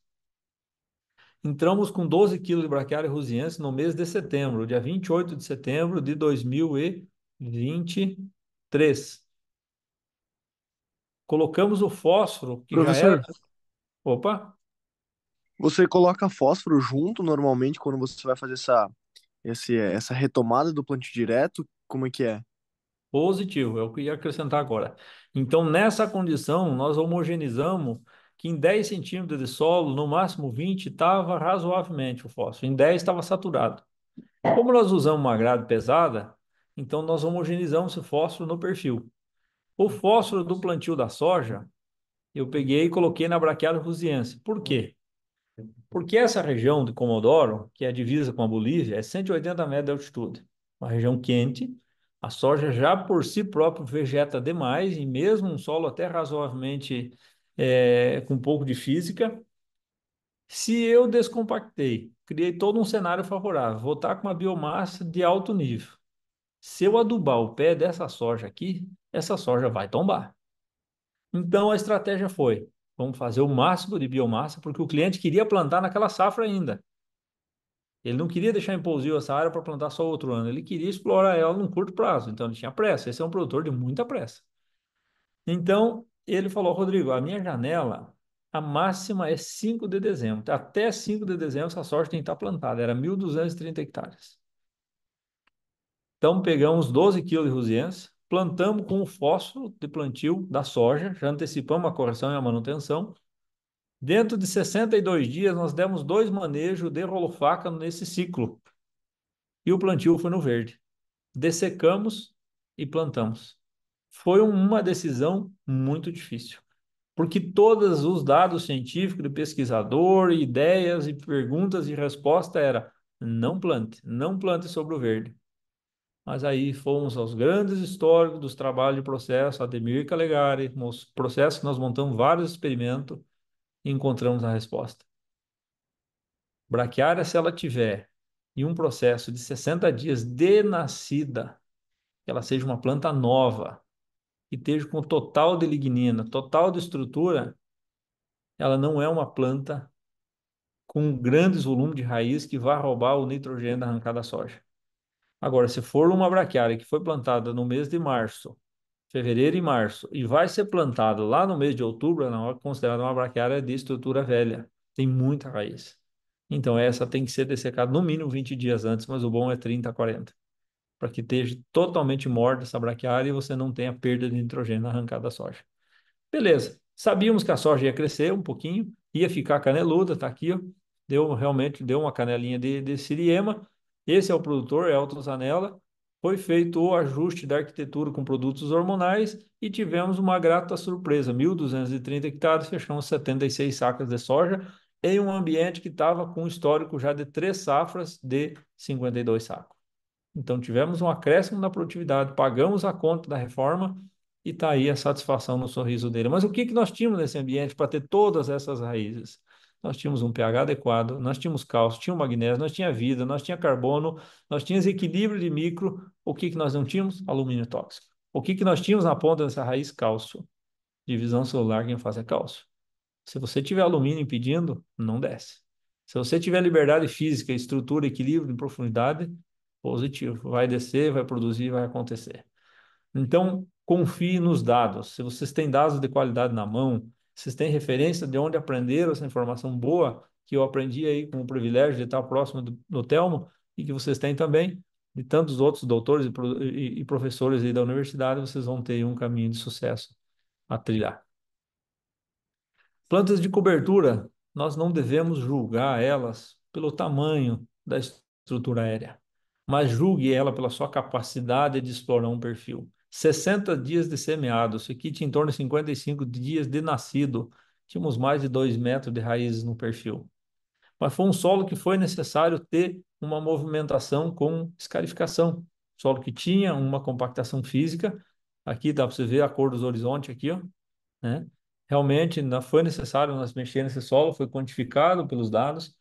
Entramos com 12 quilos de braquiária rusiense no mês de setembro, dia 28 de setembro de 2023. Colocamos o fósforo, que já era. Professor, Opa! você coloca fósforo junto normalmente quando você vai fazer essa retomada do plantio direto? Como é que é? Positivo, é o que eu ia acrescentar agora. Então, nessa condição, nós homogeneizamos que em 10 centímetros de solo, no máximo 20, estava razoavelmente o fósforo, em 10 estava saturado. Como nós usamos uma grade pesada, então nós homogeneizamos esse fósforo no perfil. O fósforo do plantio da soja, eu peguei e coloquei na braquiária rusiense. Por quê? Porque essa região de Comodoro, que é a divisa com a Bolívia, é 180 metros de altitude. Uma região quente. A soja já por si próprio vegeta demais, e mesmo um solo até razoavelmente com um pouco de física. Se eu descompactei, criei todo um cenário favorável, vou estar com uma biomassa de alto nível. Se eu adubar o pé dessa soja aqui, essa soja vai tombar. Então a estratégia foi: vamos fazer o máximo de biomassa, porque o cliente queria plantar naquela safra ainda. Ele não queria deixar em pousio essa área para plantar só outro ano, ele queria explorar ela num curto prazo, então ele tinha pressa. Esse é um produtor de muita pressa. Então ele falou: Rodrigo, a minha janela, a máxima é 5 de dezembro. Até 5 de dezembro essa soja tem que estar plantada, era 1.230 hectares. Então pegamos 12 quilos de rusiense, plantamos com o fósforo de plantio da soja, já antecipamos a correção e a manutenção. Dentro de 62 dias, nós demos 2 manejos de rolo-faca nesse ciclo. E o plantio foi no verde. Dessecamos e plantamos. Foi uma decisão muito difícil, porque todos os dados científicos de pesquisador, ideias e perguntas e resposta era: não plante, não plante sobre o verde. Mas aí fomos aos grandes históricos dos trabalhos de processo, Ademir Calegari, nos processos que nós montamos vários experimentos e encontramos a resposta. Braquiária, se ela tiver em um processo de 60 dias de nascida, que ela seja uma planta nova, que esteja com total de lignina, total de estrutura, ela não é uma planta com grandes volumes de raiz que vai roubar o nitrogênio da arrancada da soja. Agora, se for uma braquiária que foi plantada no mês de março, fevereiro e março, e vai ser plantada lá no mês de outubro, ela é considerada uma braquiária de estrutura velha. Tem muita raiz. Então, essa tem que ser dessecada no mínimo 20 dias antes, mas o bom é 30 a 40, para que esteja totalmente morta essa braquiária e você não tenha perda de nitrogênio na arrancada da soja. Beleza. Sabíamos que a soja ia crescer um pouquinho, ia ficar caneluda, tá aqui, ó. Realmente deu uma canelinha de siriema. Esse é o produtor, é a Zanella. Foi feito o ajuste da arquitetura com produtos hormonais e tivemos uma grata surpresa. 1.230 hectares, fechamos 76 sacas de soja em um ambiente que estava com um histórico já de 3 safras de 52 sacos. Então, tivemos um acréscimo na produtividade, pagamos a conta da reforma e está aí a satisfação no sorriso dele. Mas o que que nós tínhamos nesse ambiente para ter todas essas raízes? Nós tínhamos um pH adequado, nós tínhamos cálcio, tínhamos magnésio, nós tínhamos vida, nós tínhamos carbono, nós tínhamos equilíbrio de micro. O que que nós não tínhamos? Alumínio tóxico. O que que nós tínhamos na ponta dessa raiz? Cálcio. Divisão celular, quem faz é cálcio. Se você tiver alumínio impedindo, não desce. Se você tiver liberdade física, estrutura, equilíbrio em profundidade, positivo. Vai descer, vai produzir, vai acontecer. Então, confie nos dados. Se vocês têm dados de qualidade na mão, vocês têm referência de onde aprenderam essa informação boa, que eu aprendi aí com o privilégio de estar próximo do Telmo, e que vocês têm também, de tantos outros doutores e professores aí da universidade, vocês vão ter um caminho de sucesso a trilhar. Plantas de cobertura, nós não devemos julgar elas pelo tamanho da estrutura aérea, mas julgue ela pela sua capacidade de explorar um perfil. 60 dias de semeado, isso aqui tinha em torno de 55 dias de nascido, tínhamos mais de 2 metros de raízes no perfil. mas foi um solo que foi necessário ter uma movimentação com escarificação. Solo que tinha uma compactação física, aqui dá para você ver a cor dos horizontes aqui, ó, né? Realmente foi necessário nós mexer nesse solo, foi quantificado pelos dados,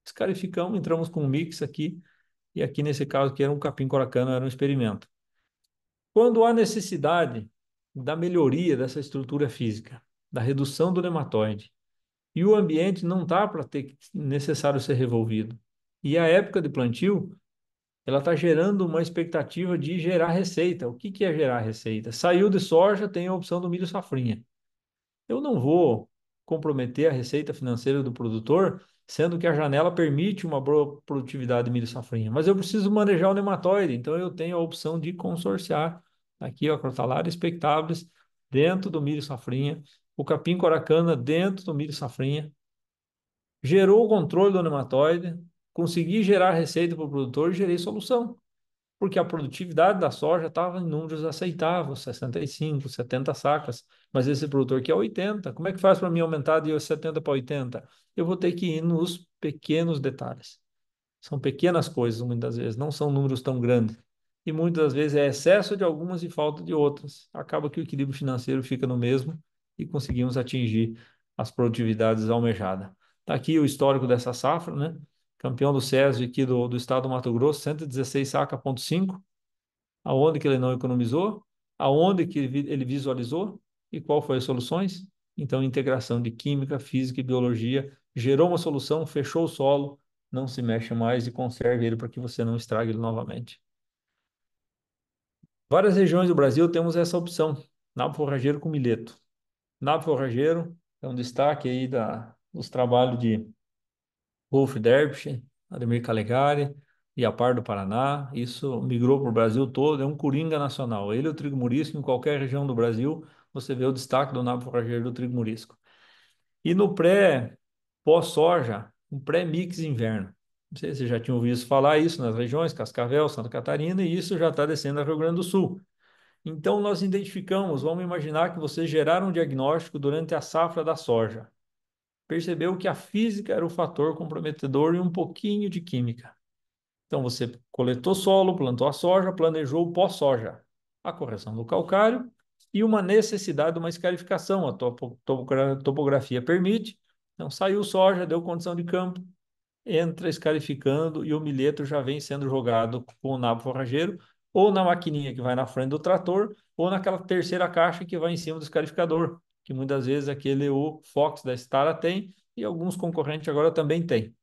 escarificamos, entramos com um mix aqui, e aqui nesse caso que era um capim coracano, era um experimento. Quando há necessidade da melhoria dessa estrutura física, da redução do nematóide, e o ambiente não está para ter necessário ser revolvido, e a época de plantio, ela está gerando uma expectativa de gerar receita. O que que é gerar receita? Saiu de soja, tem a opção do milho safrinha. Eu não vou comprometer a receita financeira do produtor, sendo que a janela permite uma boa produtividade de milho safrinha, mas eu preciso manejar o nematóide, então eu tenho a opção de consorciar aqui, ó, Crotalária expectables dentro do milho safrinha, o capim coracana dentro do milho safrinha, gerou o controle do nematóide, consegui gerar receita para o produtor e gerei solução, porque a produtividade da soja estava em números aceitáveis, 65, 70 sacas, mas esse produtor quer 80. Como é que faz para mim aumentar de 70 para 80? Eu vou ter que ir nos pequenos detalhes. São pequenas coisas, muitas vezes, não são números tão grandes. E muitas das vezes é excesso de algumas e falta de outras. Acaba que o equilíbrio financeiro fica no mesmo e conseguimos atingir as produtividades almejadas. Está aqui o histórico dessa safra, né? Campeão do SESB aqui do estado do Mato Grosso, 116 saca, ponto 5. Aonde que ele não economizou? Aonde que ele visualizou? E qual foi as soluções? Então, integração de química, física e biologia gerou uma solução, fechou o solo, não se mexe mais e conserve ele para que você não estrague ele novamente. Várias regiões do Brasil temos essa opção, nabo forrageiro com milheto. Nabo forrageiro é um destaque aí dos trabalhos de Wolf Derbyshire, Ademir Calegari, Iapar do Paraná. Isso migrou para o Brasil todo, é um coringa nacional. Ele e o trigo murisco, em qualquer região do Brasil, você vê o destaque do nabo forrageiro do trigo murisco. E no pós-soja, um pré-mix inverno. Não sei se você já tinha ouvido falar isso nas regiões, Cascavel, Santa Catarina, e isso já está descendo ao Rio Grande do Sul. Então, nós identificamos, vamos imaginar que vocês geraram um diagnóstico durante a safra da soja. Percebeu que a física era o fator comprometedor e um pouquinho de química. Então, você coletou solo, plantou a soja, planejou o pós-soja, a correção do calcário e uma necessidade de uma escarificação. A topografia permite. Então, saiu soja, deu condição de campo, entra escarificando e o milheto já vem sendo jogado com o nabo forrageiro, ou na maquininha que vai na frente do trator, ou naquela terceira caixa que vai em cima do escarificador, que muitas vezes aquele o Fox da Stara tem e alguns concorrentes agora também têm.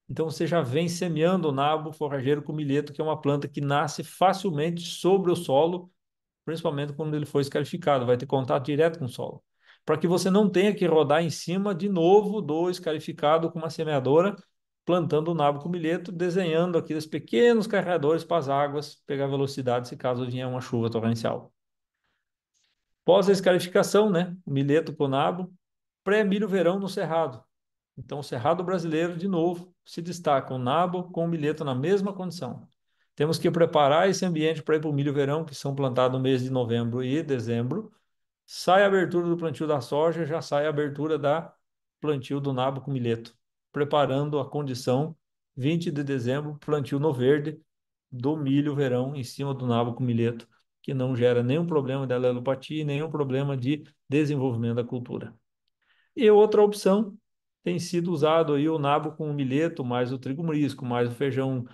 Então você já vem semeando o nabo forrageiro com milheto, que é uma planta que nasce facilmente sobre o solo, principalmente quando ele for escarificado, vai ter contato direto com o solo. Para que você não tenha que rodar em cima de novo do escarificado com uma semeadora, plantando o nabo com milheto, desenhando aqueles pequenos carregadores para as águas, pegar velocidade se caso vier uma chuva torrencial. Pós a escarificação, né? O milheto com o nabo, pré-milho verão no cerrado. Então, o cerrado brasileiro, de novo, se destaca o nabo com o milheto na mesma condição. Temos que preparar esse ambiente para ir para o milho verão, que são plantados no mês de novembro e dezembro. Sai a abertura do plantio da soja, já sai a abertura da plantio do nabo com milheto, preparando a condição 20 de dezembro, plantio no verde do milho verão em cima do nabo com milheto, que não gera nenhum problema de alelopatia e nenhum problema de desenvolvimento da cultura. E outra opção tem sido usado aí o nabo com o milheto, mais o trigo morisco, mais o feijão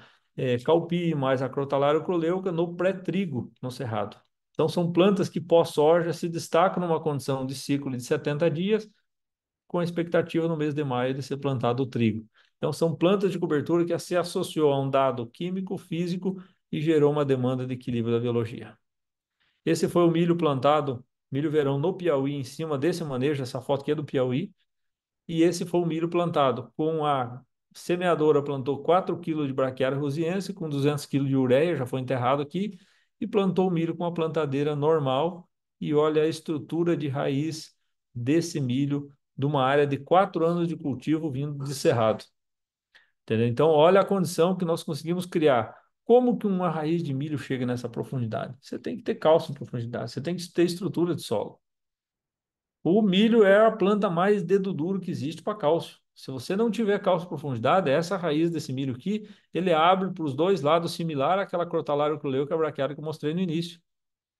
calpi, mais a crotalária croleuca no pré-trigo no cerrado. Então são plantas que pós-soja se destacam numa condição de ciclo de 70 dias, com a expectativa no mês de maio de ser plantado o trigo. Então são plantas de cobertura que se associou a um dado químico, físico e gerou uma demanda de equilíbrio da biologia. Esse foi o milho plantado, milho verão no Piauí, em cima desse manejo, essa foto aqui é do Piauí, e esse foi o milho plantado. Com a semeadora plantou 4 kg de braquiária rosiense com 200 kg de ureia, já foi enterrado aqui, e plantou o milho com a plantadeira normal. E olha a estrutura de raiz desse milho, de uma área de 4 anos de cultivo vindo de cerrado. Entendeu? Então, olha a condição que nós conseguimos criar. Como que uma raiz de milho chega nessa profundidade? Você tem que ter cálcio em profundidade, você tem que ter estrutura de solo. O milho é a planta mais dedo duro que existe para cálcio. Se você não tiver cálcio em profundidade, essa raiz desse milho aqui, ele abre para os dois lados, similar àquela crotalária oculeuca braquiária que eu mostrei no início.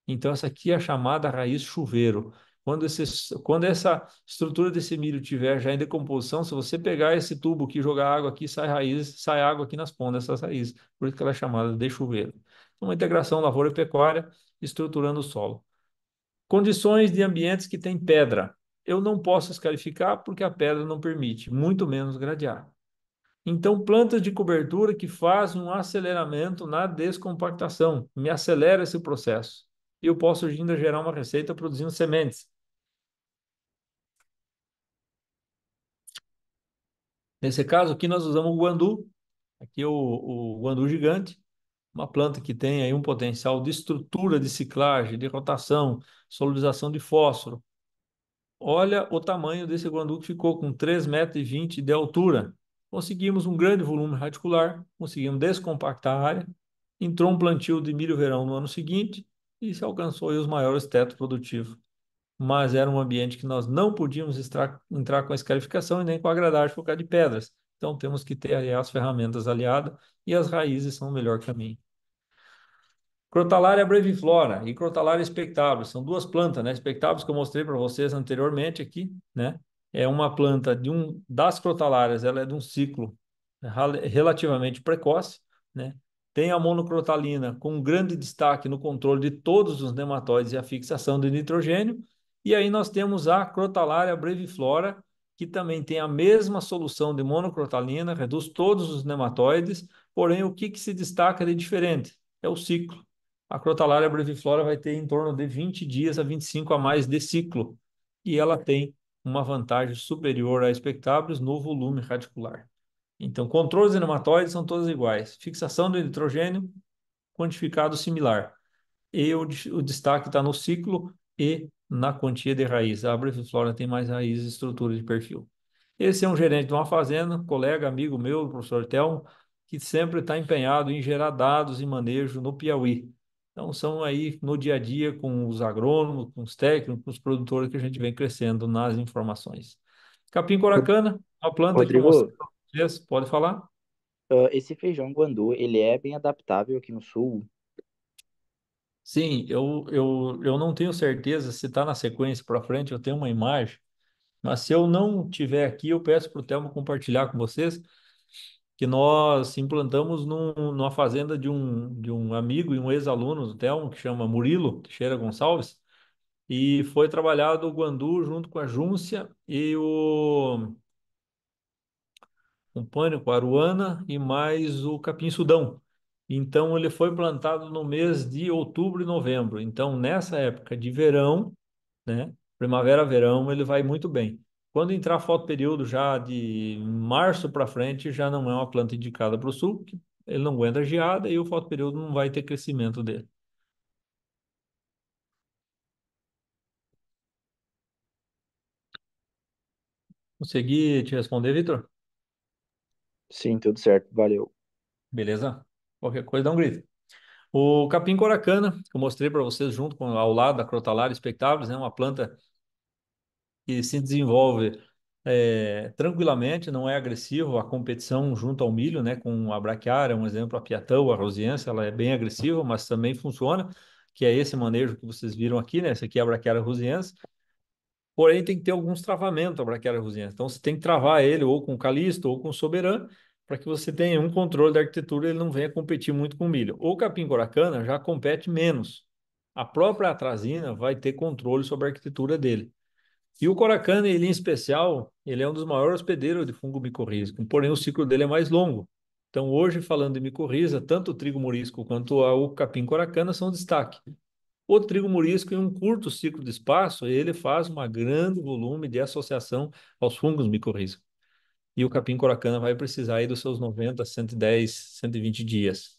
Então, essa aqui é a chamada raiz chuveiro. Quando essa estrutura desse milho tiver já em decomposição, se você pegar esse tubo aqui, jogar água aqui, sai raiz, sai água aqui nas pontas dessas raízes. Por isso que ela é chamada de chuveiro. Então, uma integração lavoura e pecuária estruturando o solo. Condições de ambientes que tem pedra. Eu não posso escarificar porque a pedra não permite, muito menos gradear. Então, plantas de cobertura que fazem um aceleramento na descompactação, me acelera esse processo. E eu posso ainda gerar uma receita produzindo sementes. Nesse caso aqui, nós usamos o guandu, aqui o guandu gigante, uma planta que tem aí um potencial de estrutura de ciclagem, de rotação, solubilização de fósforo. Olha o tamanho desse guandu que ficou com 3,20 m de altura. Conseguimos um grande volume radicular, conseguimos descompactar a área, entrou um plantio de milho-verão no ano seguinte e se alcançou aí os maiores tetos produtivos. Mas era um ambiente que nós não podíamos entrar com a escarificação e nem com a gradagem por causa de pedras. Então temos que ter aí as ferramentas aliadas e as raízes são o melhor caminho. Crotalária breviflora e Crotalária spectalis são duas plantas, né? Spectalis que eu mostrei para vocês anteriormente aqui, né? É uma planta das crotalárias, ela é de um ciclo relativamente precoce, né? Tem a monocrotalina com um grande destaque no controle de todos os nematóides e a fixação de nitrogênio. E aí nós temos a Crotalária breviflora, que também tem a mesma solução de monocrotalina, reduz todos os nematóides, porém o que se destaca de diferente? É o ciclo. A Crotalária breviflora vai ter em torno de 20 dias a 25 a mais de ciclo. E ela tem uma vantagem superior a Spectabius no volume radicular. Então, controles de nematóides são todos iguais. Fixação do nitrogênio, quantificado similar. E o destaque está no ciclo e na quantia de raiz. A breviflora tem mais raiz e estrutura de perfil. Esse é um gerente de uma fazenda, colega, amigo meu, o professor Telmo, que sempre está empenhado em gerar dados e manejo no Piauí. Então, são aí no dia a dia com os agrônomos, com os técnicos, com os produtores que a gente vem crescendo nas informações. Capim Ro- coracana, uma planta que eu mostrei Rodrigo, para vocês, pode falar? esse feijão guandu, ele é bem adaptável aqui no sul? Sim, eu não tenho certeza se está na sequência para frente, eu tenho uma imagem, mas se eu não tiver aqui, eu peço para o Telmo compartilhar com vocês que nós implantamos numa fazenda de um amigo e um ex-aluno do Telmo, que chama Murilo Teixeira Gonçalves, e foi trabalhado o guandu junto com a Júncia e o pânico, a aruana e mais o capim-sudão. Então, ele foi plantado no mês de outubro e novembro. Então, nessa época de verão, né? Primavera-verão, ele vai muito bem. Quando entrar fotoperíodo já de março para frente, já não é uma planta indicada para o sul, porque ele não aguenta geada e o fotoperíodo não vai ter crescimento dele. Consegui te responder, Vitor? Sim, tudo certo, valeu. Beleza? Qualquer coisa, dá um grito. O capim coracana, que eu mostrei para vocês junto com ao lado da Crotalária spectabilis, é uma planta que se desenvolve tranquilamente, não é agressivo. A competição junto ao milho, né, com a braquiária, um exemplo, a piatão, a rosiense, ela é bem agressiva, mas também funciona, que é esse manejo que vocês viram aqui, né? Esse aqui é a braquiária rosiense. Porém, tem que ter alguns travamentos a braquiária rosiense. Então, você tem que travar ele ou com calisto ou com soberano, para que você tenha um controle da arquitetura e ele não venha competir muito com o milho. O capim coracana já compete menos. A própria atrazina vai ter controle sobre a arquitetura dele. E o Coracana, ele em especial, ele é um dos maiores hospedeiros de fungo micorrízico, porém o ciclo dele é mais longo. Então, hoje, falando de micorriza, tanto o trigo morisco quanto o capim coracana são destaque. O trigo morisco, em um curto ciclo de espaço, ele faz um grande volume de associação aos fungos micorrízicos. E o capim coracana vai precisar aí dos seus 90, 110, 120 dias.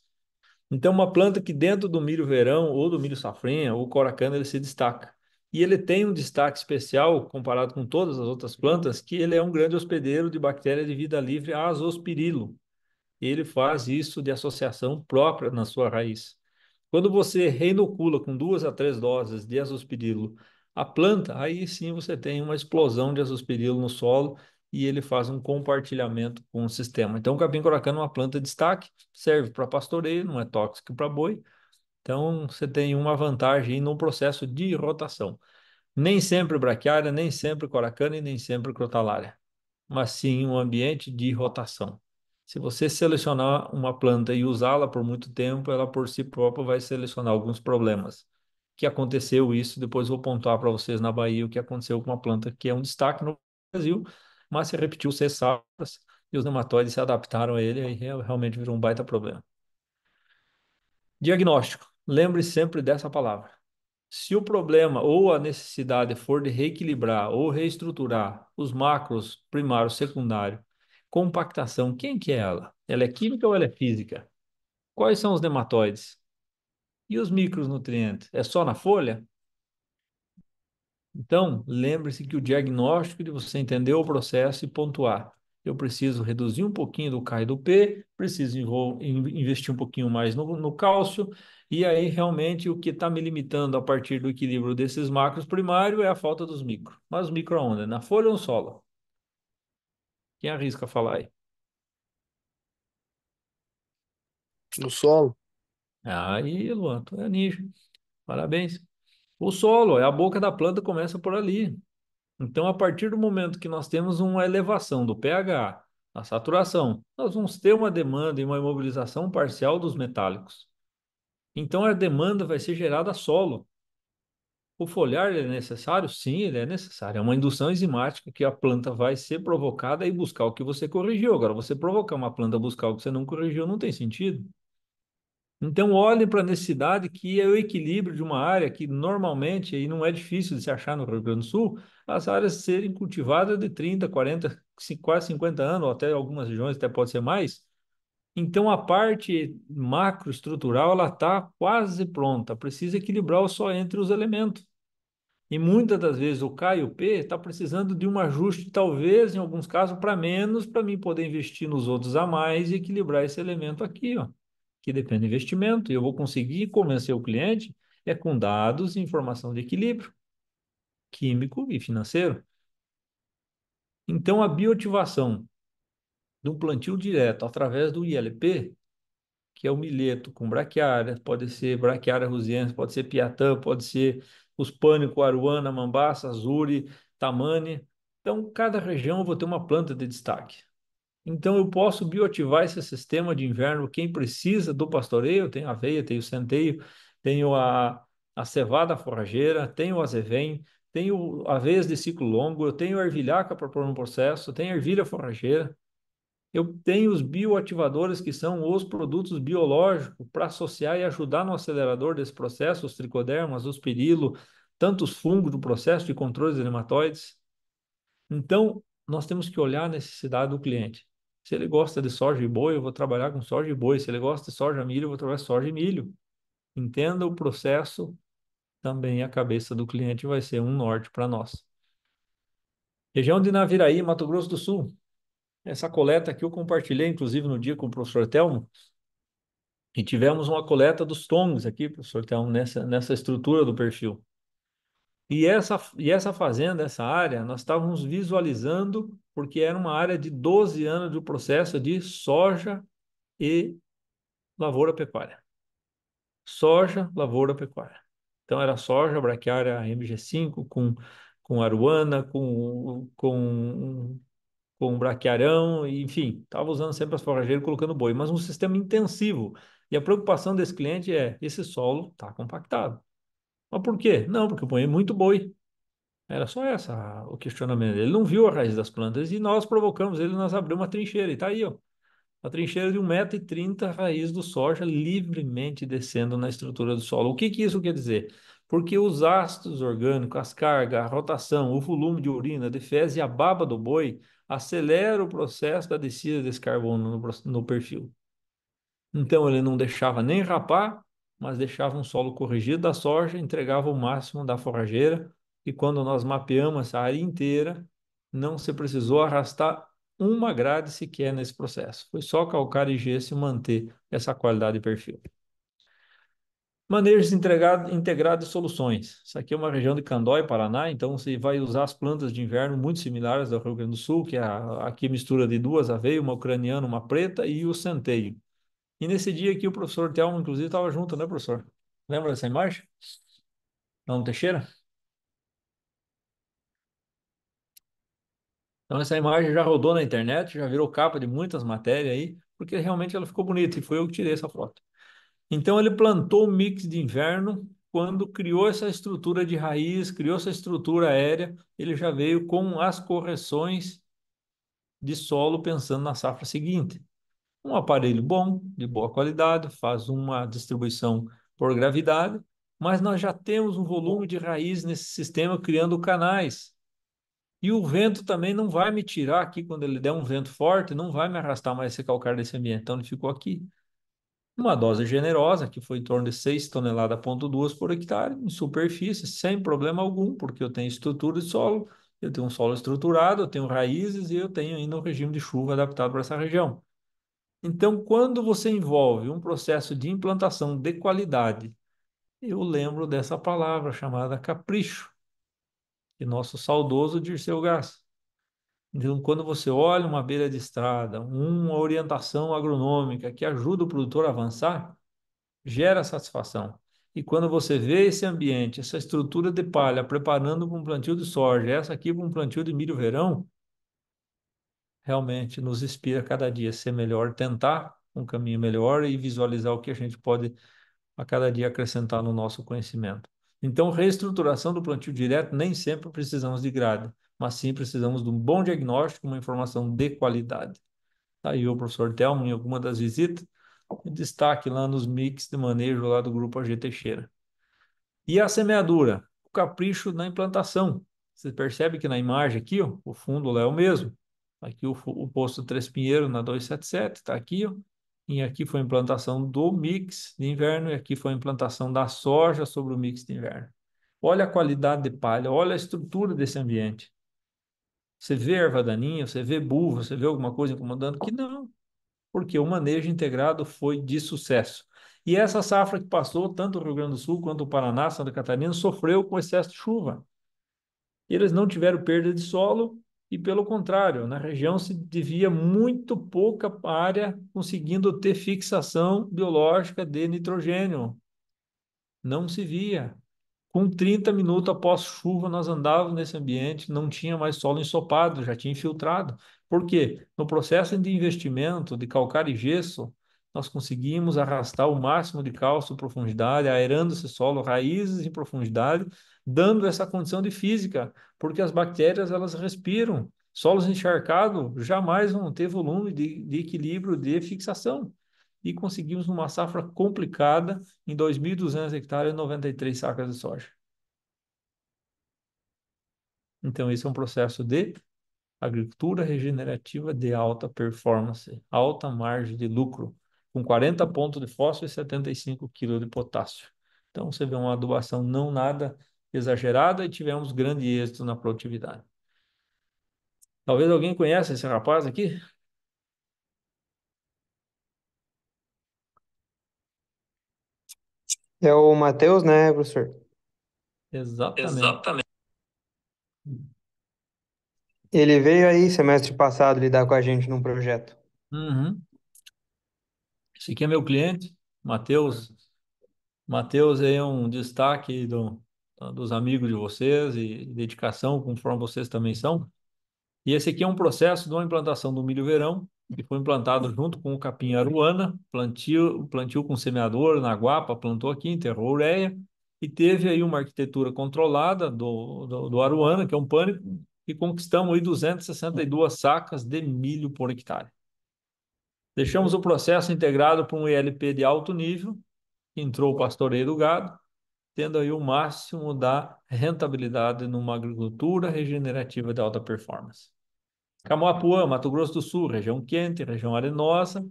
Então, uma planta que dentro do milho verão ou do milho safrinha, o coracana ele se destaca. E ele tem um destaque especial comparado com todas as outras plantas, que ele é um grande hospedeiro de bactéria de vida livre Azospirillum. Ele faz isso de associação própria na sua raiz. Quando você reinocula com 2 a 3 doses de azospirilo a planta, aí sim você tem uma explosão de azospirilo no solo e ele faz um compartilhamento com o sistema. Então, o capim coracano é uma planta de destaque, serve para pastoreio, não é tóxico para boi. Então, você tem uma vantagem no processo de rotação. Nem sempre braquiária, nem sempre coracana e nem sempre crotalária, mas sim um ambiente de rotação. Se você selecionar uma planta e usá-la por muito tempo, ela por si própria vai selecionar alguns problemas. Que aconteceu isso, depois vou pontuar para vocês na Bahia o que aconteceu com uma planta que é um destaque no Brasil, mas se repetiu 6 safras e os nematóides se adaptaram a ele e realmente virou um baita problema. Diagnóstico. Lembre sempre dessa palavra. Se o problema ou a necessidade for de reequilibrar ou reestruturar os macros primário, secundário, compactação, quem que é ela? Ela é química ou ela é física? Quais são os nematóides? E os micronutrientes? É só na folha? Então, lembre-se que o diagnóstico de você entender o processo e pontuar. Eu preciso reduzir um pouquinho do K e do P, preciso investir um pouquinho mais no cálcio, e aí realmente o que está me limitando a partir do equilíbrio desses macros primários é a falta dos micro. Mas micro aonde? Na folha ou no solo? Quem arrisca falar aí? No solo? Aí, Luan, tu é ninja. Parabéns. O solo, é a boca da planta, começa por ali. Então, a partir do momento que nós temos uma elevação do pH, a saturação, nós vamos ter uma demanda e uma imobilização parcial dos metálicos. Então, a demanda vai ser gerada a solo. O foliar ele é necessário? Sim, ele é necessário. É uma indução enzimática que a planta vai ser provocada e buscar o que você corrigiu. Agora, você provocar uma planta a buscar o que você não corrigiu não tem sentido. Então, olhem para a necessidade que é o equilíbrio de uma área que normalmente, e não é difícil de se achar no Rio Grande do Sul, as áreas serem cultivadas de 30, 40, quase 50 anos, ou até algumas regiões até pode ser mais. Então, a parte macroestrutural ela está quase pronta, precisa equilibrar só entre os elementos. E muitas das vezes o K e o P está precisando de um ajuste, talvez em alguns casos, para menos, para mim poder investir nos outros a mais e equilibrar esse elemento aqui, ó, que depende do investimento. E eu vou conseguir convencer o cliente com dados e informação de equilíbrio químico e financeiro. Então, a bioativação de um plantio direto através do ILP, que é o milheto com braquiária, pode ser braquiária rusiense, pode ser piatã, pode ser os pânico, aruana, mambaça, azuri, tamane. Então, cada região eu vou ter uma planta de destaque. Então, eu posso bioativar esse sistema de inverno. Quem precisa do pastoreio, tem aveia, tem o centeio, tenho a cevada forrageira, tenho o azevém, tenho aveias de ciclo longo, eu tenho ervilhaca para pôr no processo, tenho ervilha forrageira. Eu tenho os bioativadores, que são os produtos biológicos para associar e ajudar no acelerador desse processo, os tricodermas, os perilo, tantos fungos do processo de controle de nematóides. Então, nós temos que olhar a necessidade do cliente. Se ele gosta de soja e boi, eu vou trabalhar com soja e boi. Se ele gosta de soja e milho, eu vou trabalhar soja e milho. Entenda o processo, também a cabeça do cliente vai ser um norte para nós. Região de Naviraí, Mato Grosso do Sul. Essa coleta aqui eu compartilhei, inclusive, no dia com o professor Telmo, e tivemos uma coleta dos tongos aqui, professor Telmo, nessa estrutura do perfil. E essa fazenda, essa área, nós estávamos visualizando, porque era uma área de 12 anos de processo de soja e lavoura pecuária. Soja, lavoura pecuária. Então era soja, braquiária MG5 com aruana, com braquiarão, enfim, estava usando sempre as forrageiras e colocando boi, mas um sistema intensivo. E a preocupação desse cliente é, esse solo está compactado. Mas por quê? Não, porque eu ponho muito boi. Era só essa o questionamento. Ele não viu a raiz das plantas e nós provocamos ele, nós abrimos uma trincheira. E está aí, ó. A trincheira de 1,30 m, raiz do soja livremente descendo na estrutura do solo. O que que isso quer dizer? Porque os ácidos orgânicos, as cargas, a rotação, o volume de urina, de fezes e a baba do boi acelera o processo da descida desse carbono no perfil. Então ele não deixava nem rapar, mas deixava um solo corrigido da soja, entregava o máximo da forrageira, e quando nós mapeamos essa área inteira, não se precisou arrastar uma grade sequer nesse processo. Foi só calcário e gesso e manter essa qualidade de perfil. Manejos integrado de soluções. Isso aqui é uma região de Candói, Paraná, então você vai usar as plantas de inverno muito similares ao Rio Grande do Sul, que é aqui mistura de duas aveias, uma ucraniana, uma preta e o centeio. E nesse dia aqui o professor Telmo, inclusive, estava junto, né, professor? Lembra dessa imagem? Não, Teixeira? Então essa imagem já rodou na internet, já virou capa de muitas matérias aí, porque realmente ela ficou bonita e foi eu que tirei essa foto. Então ele plantou o mix de inverno, quando criou essa estrutura de raiz, criou essa estrutura aérea, ele já veio com as correções de solo pensando na safra seguinte. Um aparelho bom, de boa qualidade, faz uma distribuição por gravidade, mas nós já temos um volume de raiz nesse sistema criando canais. E o vento também não vai me tirar aqui, quando ele der um vento forte, não vai me arrastar mais esse calcário desse ambiente. Então ele ficou aqui. Uma dose generosa, que foi em torno de 6 toneladas, 2 por hectare, em superfície, sem problema algum, porque eu tenho estrutura de solo, eu tenho um solo estruturado, eu tenho raízes e eu tenho ainda um regime de chuva adaptado para essa região. Então, quando você envolve um processo de implantação de qualidade, eu lembro dessa palavra chamada capricho, de nosso saudoso Dirceu Gás. Então, quando você olha uma beira de estrada, uma orientação agronômica que ajuda o produtor a avançar, gera satisfação. E quando você vê esse ambiente, essa estrutura de palha preparando para um plantio de soja, essa aqui para um plantio de milho verão, realmente nos inspira cada dia a ser melhor, tentar um caminho melhor e visualizar o que a gente pode a cada dia acrescentar no nosso conhecimento. Então, reestruturação do plantio direto, nem sempre precisamos de grade, mas sim precisamos de um bom diagnóstico, uma informação de qualidade. Tá aí o professor Telmo, em alguma das visitas, destaque lá nos mix de manejo lá do grupo AG Teixeira. E a semeadura? O capricho na implantação. Você percebe que na imagem aqui, ó, o fundo lá é o mesmo. Aqui o posto Três Pinheiro na 277, está aqui, ó. E aqui foi a implantação do mix de inverno e aqui foi a implantação da soja sobre o mix de inverno. Olha a qualidade de palha, olha a estrutura desse ambiente. Você vê erva daninha, você vê bulva, você vê alguma coisa incomodando? Que não, porque o manejo integrado foi de sucesso. E essa safra que passou, tanto o Rio Grande do Sul quanto o Paraná, Santa Catarina, sofreu com excesso de chuva. Eles não tiveram perda de solo e, pelo contrário, na região se devia muito pouca área conseguindo ter fixação biológica de nitrogênio. Não se via. Com 30 minutos após chuva, nós andávamos nesse ambiente, não tinha mais solo ensopado, já tinha infiltrado. Por quê? No processo de investimento de calcário e gesso, nós conseguimos arrastar o máximo de cálcio em profundidade, aerando esse solo, raízes em profundidade, dando essa condição de física, porque as bactérias elas respiram. Solos encharcados jamais vão ter volume de equilíbrio de fixação. E conseguimos numa safra complicada, em 2.200 hectares, 93 sacas de soja. Então, esse é um processo de agricultura regenerativa de alta performance, alta margem de lucro, com 40 pontos de fósforo e 75 quilos de potássio. Então, você vê uma adubação não nada exagerada e tivemos grande êxito na produtividade. Talvez alguém conheça esse rapaz aqui? É o Matheus, né, professor? Exatamente. Ele veio aí semestre passado lidar com a gente num projeto. Uhum. Esse aqui é meu cliente, Matheus. Matheus é um destaque dos amigos de vocês e dedicação, conforme vocês também são. E esse aqui é um processo de uma implantação do milho verão, que foi implantado junto com o capim aruana, plantio com semeador na guapa, plantou aqui, enterrou ureia, e teve aí uma arquitetura controlada do aruana, que é um pânico, e conquistamos aí 262 sacas de milho por hectare. Deixamos o processo integrado para um ILP de alto nível, entrou o pastoreio do gado, tendo aí o máximo da rentabilidade numa agricultura regenerativa de alta performance. Camoapuã, Mato Grosso do Sul, região quente, região arenosa,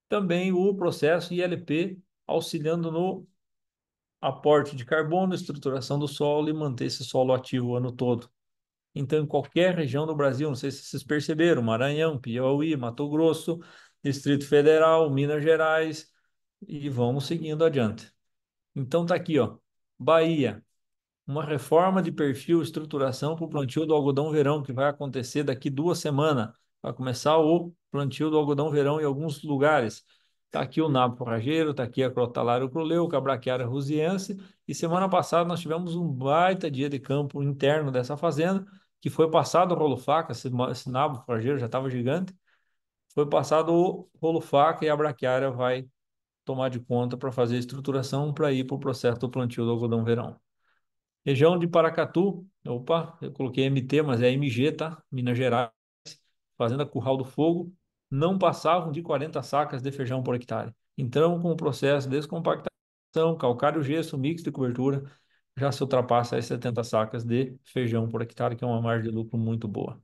também o processo ILP auxiliando no aporte de carbono, estruturação do solo e manter esse solo ativo o ano todo. Então, em qualquer região do Brasil, não sei se vocês perceberam, Maranhão, Piauí, Mato Grosso, Distrito Federal, Minas Gerais, e vamos seguindo adiante. Então tá aqui, ó. Bahia, uma reforma de perfil e estruturação para o plantio do algodão verão, que vai acontecer daqui 2 semanas. Vai começar o plantio do algodão verão em alguns lugares. Está aqui o nabo forrageiro, está aqui a crotalária croleuca, a braquiária rusiense. E semana passada nós tivemos um baita dia de campo interno dessa fazenda, que foi passado o rolo faca, esse nabo forrageiro já estava gigante. Foi passado o rolo faca e a braquiária vai tomar de conta para fazer a estruturação para ir para o processo do plantio do algodão verão. Região de Paracatu, opa, eu coloquei MT, mas é MG, tá? Minas Gerais, Fazenda Curral do Fogo, não passavam de 40 sacas de feijão por hectare. Entramos com o processo de descompactação, calcário gesso, mix de cobertura, já se ultrapassa as 70 sacas de feijão por hectare, que é uma margem de lucro muito boa.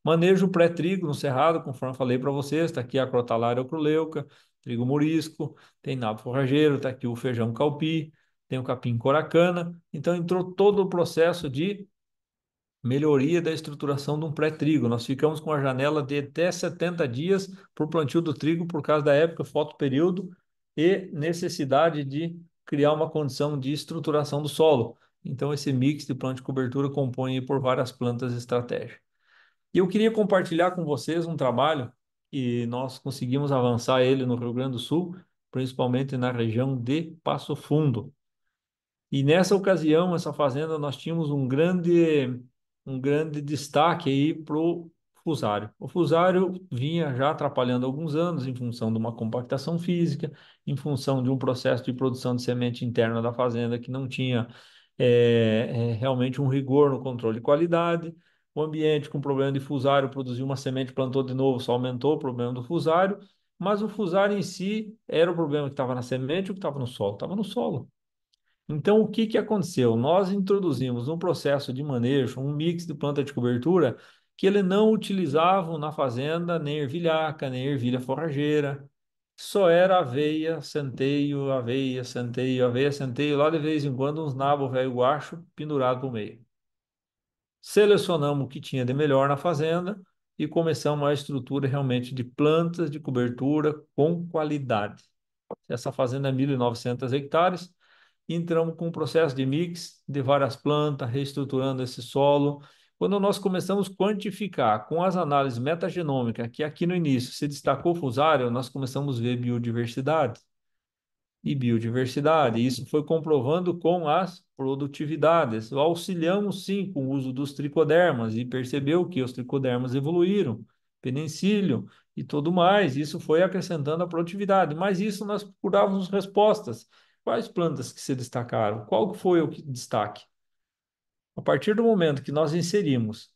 Manejo pré-trigo no cerrado, conforme falei para vocês, está aqui a crotalária ocroleuca, trigo morisco, tem nabo forrageiro, está aqui o feijão calpi, tem o capim coracana. Então entrou todo o processo de melhoria da estruturação de um pré-trigo. Nós ficamos com a janela de até 70 dias para o plantio do trigo por causa da época, fotoperíodo e necessidade de criar uma condição de estruturação do solo. Então esse mix de plantio e cobertura compõe por várias plantas estratégicas. E eu queria compartilhar com vocês um trabalho que nós conseguimos avançar ele no Rio Grande do Sul, principalmente na região de Passo Fundo. E nessa ocasião, essa fazenda, nós tínhamos um grande destaque aí para o fusário. O fusário vinha já atrapalhando há alguns anos em função de uma compactação física, em função de um processo de produção de semente interna da fazenda que não tinha realmente um rigor no controle de qualidade. O ambiente com problema de fusário produziu uma semente, plantou de novo, só aumentou o problema do fusário, mas o fusário em si era o problema que estava na semente ou que estava no solo? Estava no solo. Então, o que que aconteceu? Nós introduzimos um processo de manejo, um mix de planta de cobertura, que ele não utilizava na fazenda nem ervilhaca, nem ervilha forrageira. Só era aveia, centeio, aveia, centeio, aveia, centeio, lá de vez em quando uns nabos velho guacho pendurado no meio. Selecionamos o que tinha de melhor na fazenda e começamos a estrutura realmente de plantas de cobertura com qualidade. Essa fazenda é 1.900 hectares. Entramos com um processo de mix de várias plantas, reestruturando esse solo. Quando nós começamos a quantificar com as análises metagenômicas, que aqui no início se destacou o fusário, nós começamos a ver biodiversidade e biodiversidade. Isso foi comprovando com as produtividades. Auxiliamos sim com o uso dos tricodermas e percebeu que os tricodermas evoluíram, penicílio e tudo mais. Isso foi acrescentando a produtividade. Mas isso nós procurávamos respostas. Quais plantas que se destacaram? Qual foi o destaque? A partir do momento que nós inserimos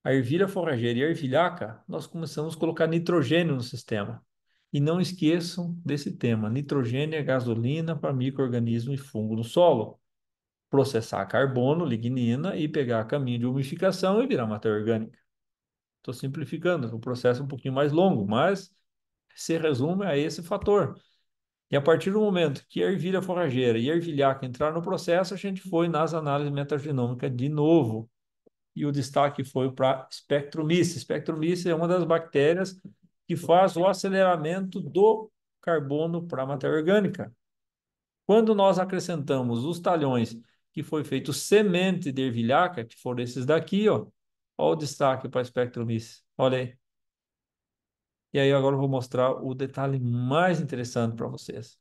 a ervilha forrageira e a ervilhaca, nós começamos a colocar nitrogênio no sistema. E não esqueçam desse tema: nitrogênio é gasolina para micro-organismo e fungo no solo. Processar carbono, lignina e pegar caminho de umificação e virar matéria orgânica. Estou simplificando, o processo é um pouquinho mais longo, mas se resume a esse fator. E a partir do momento que a ervilha forrageira e a ervilhaca entraram no processo, a gente foi nas análises metagenômicas de novo e o destaque foi para Spectromyces. Spectromyces é uma das bactérias que faz o aceleramento do carbono para a matéria orgânica. Quando nós acrescentamos os talhões que foi feito semente de ervilhaca, que foram esses daqui, ó, ó o destaque para Spectromyces. Olha aí. E aí agora eu vou mostrar o detalhe mais interessante para vocês.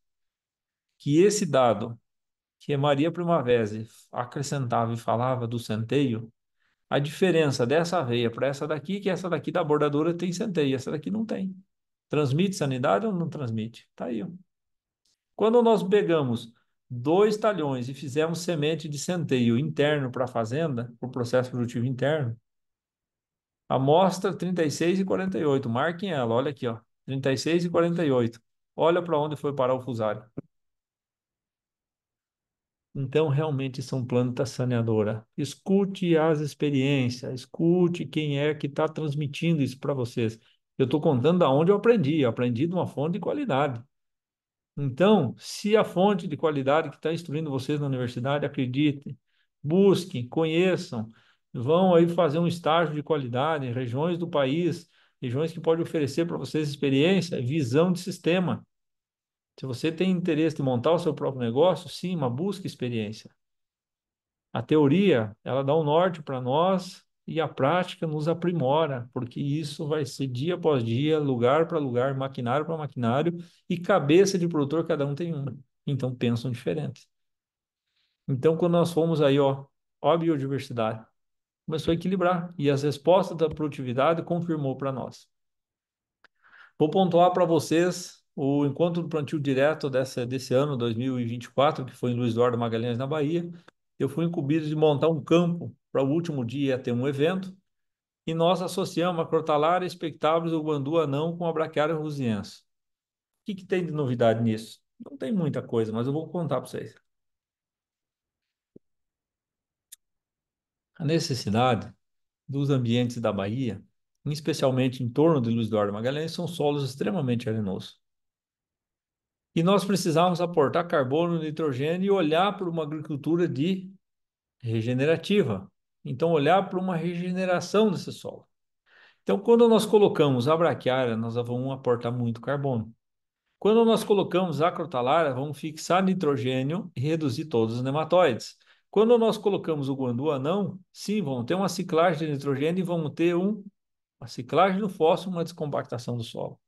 Que esse dado que a Maria Primavera acrescentava e falava do centeio, a diferença dessa aveia para essa daqui, que essa daqui da bordadura tem centeio, essa daqui não tem. Transmite sanidade ou não transmite? Tá aí, ó. Quando nós pegamos 2 talhões e fizemos semente de centeio interno para a fazenda, para o processo produtivo interno, amostra 36 e 48. Marquem ela, olha aqui, ó. 36 e 48. Olha para onde foi parar o fusário. Então, realmente são plantas saneadoras. Escute as experiências, escute quem é que está transmitindo isso para vocês. Eu estou contando da onde eu aprendi de uma fonte de qualidade. Então, se a fonte de qualidade que está instruindo vocês na universidade, acreditem, busquem, conheçam, vão aí fazer um estágio de qualidade em regiões do país, regiões que podem oferecer para vocês experiência, visão de sistema. Se você tem interesse em montar o seu próprio negócio, sim, mas busque experiência. A teoria, ela dá um norte para nós e a prática nos aprimora, porque isso vai ser dia após dia, lugar para lugar, maquinário para maquinário e cabeça de produtor, cada um tem uma. Então pensam diferente. Então, quando nós fomos aí, ó a biodiversidade, começou a equilibrar e as respostas da produtividade confirmou para nós. Vou pontuar para vocês o encontro do plantio direto desse ano, 2024, que foi em Luiz Eduardo Magalhães, na Bahia. Eu fui incumbido de montar um campo para o último dia ter um evento e nós associamos a Crotalária expectáveis o guandu anão com a Braquiária rusiense. O que tem de novidade nisso? Não tem muita coisa, mas eu vou contar para vocês. A necessidade dos ambientes da Bahia, especialmente em torno de Luiz Eduardo Magalhães, são solos extremamente arenosos. E nós precisávamos aportar carbono, nitrogênio e olhar para uma agricultura regenerativa. Então, olhar para uma regeneração desse solo. Então, quando nós colocamos a braquiária, nós vamos aportar muito carbono. Quando nós colocamos a crotalária, vamos fixar nitrogênio e reduzir todos os nematóides. Quando nós colocamos o guandu anão, sim, vamos ter uma ciclagem de nitrogênio e vamos ter uma ciclagem do fósforo, uma descompactação do solo.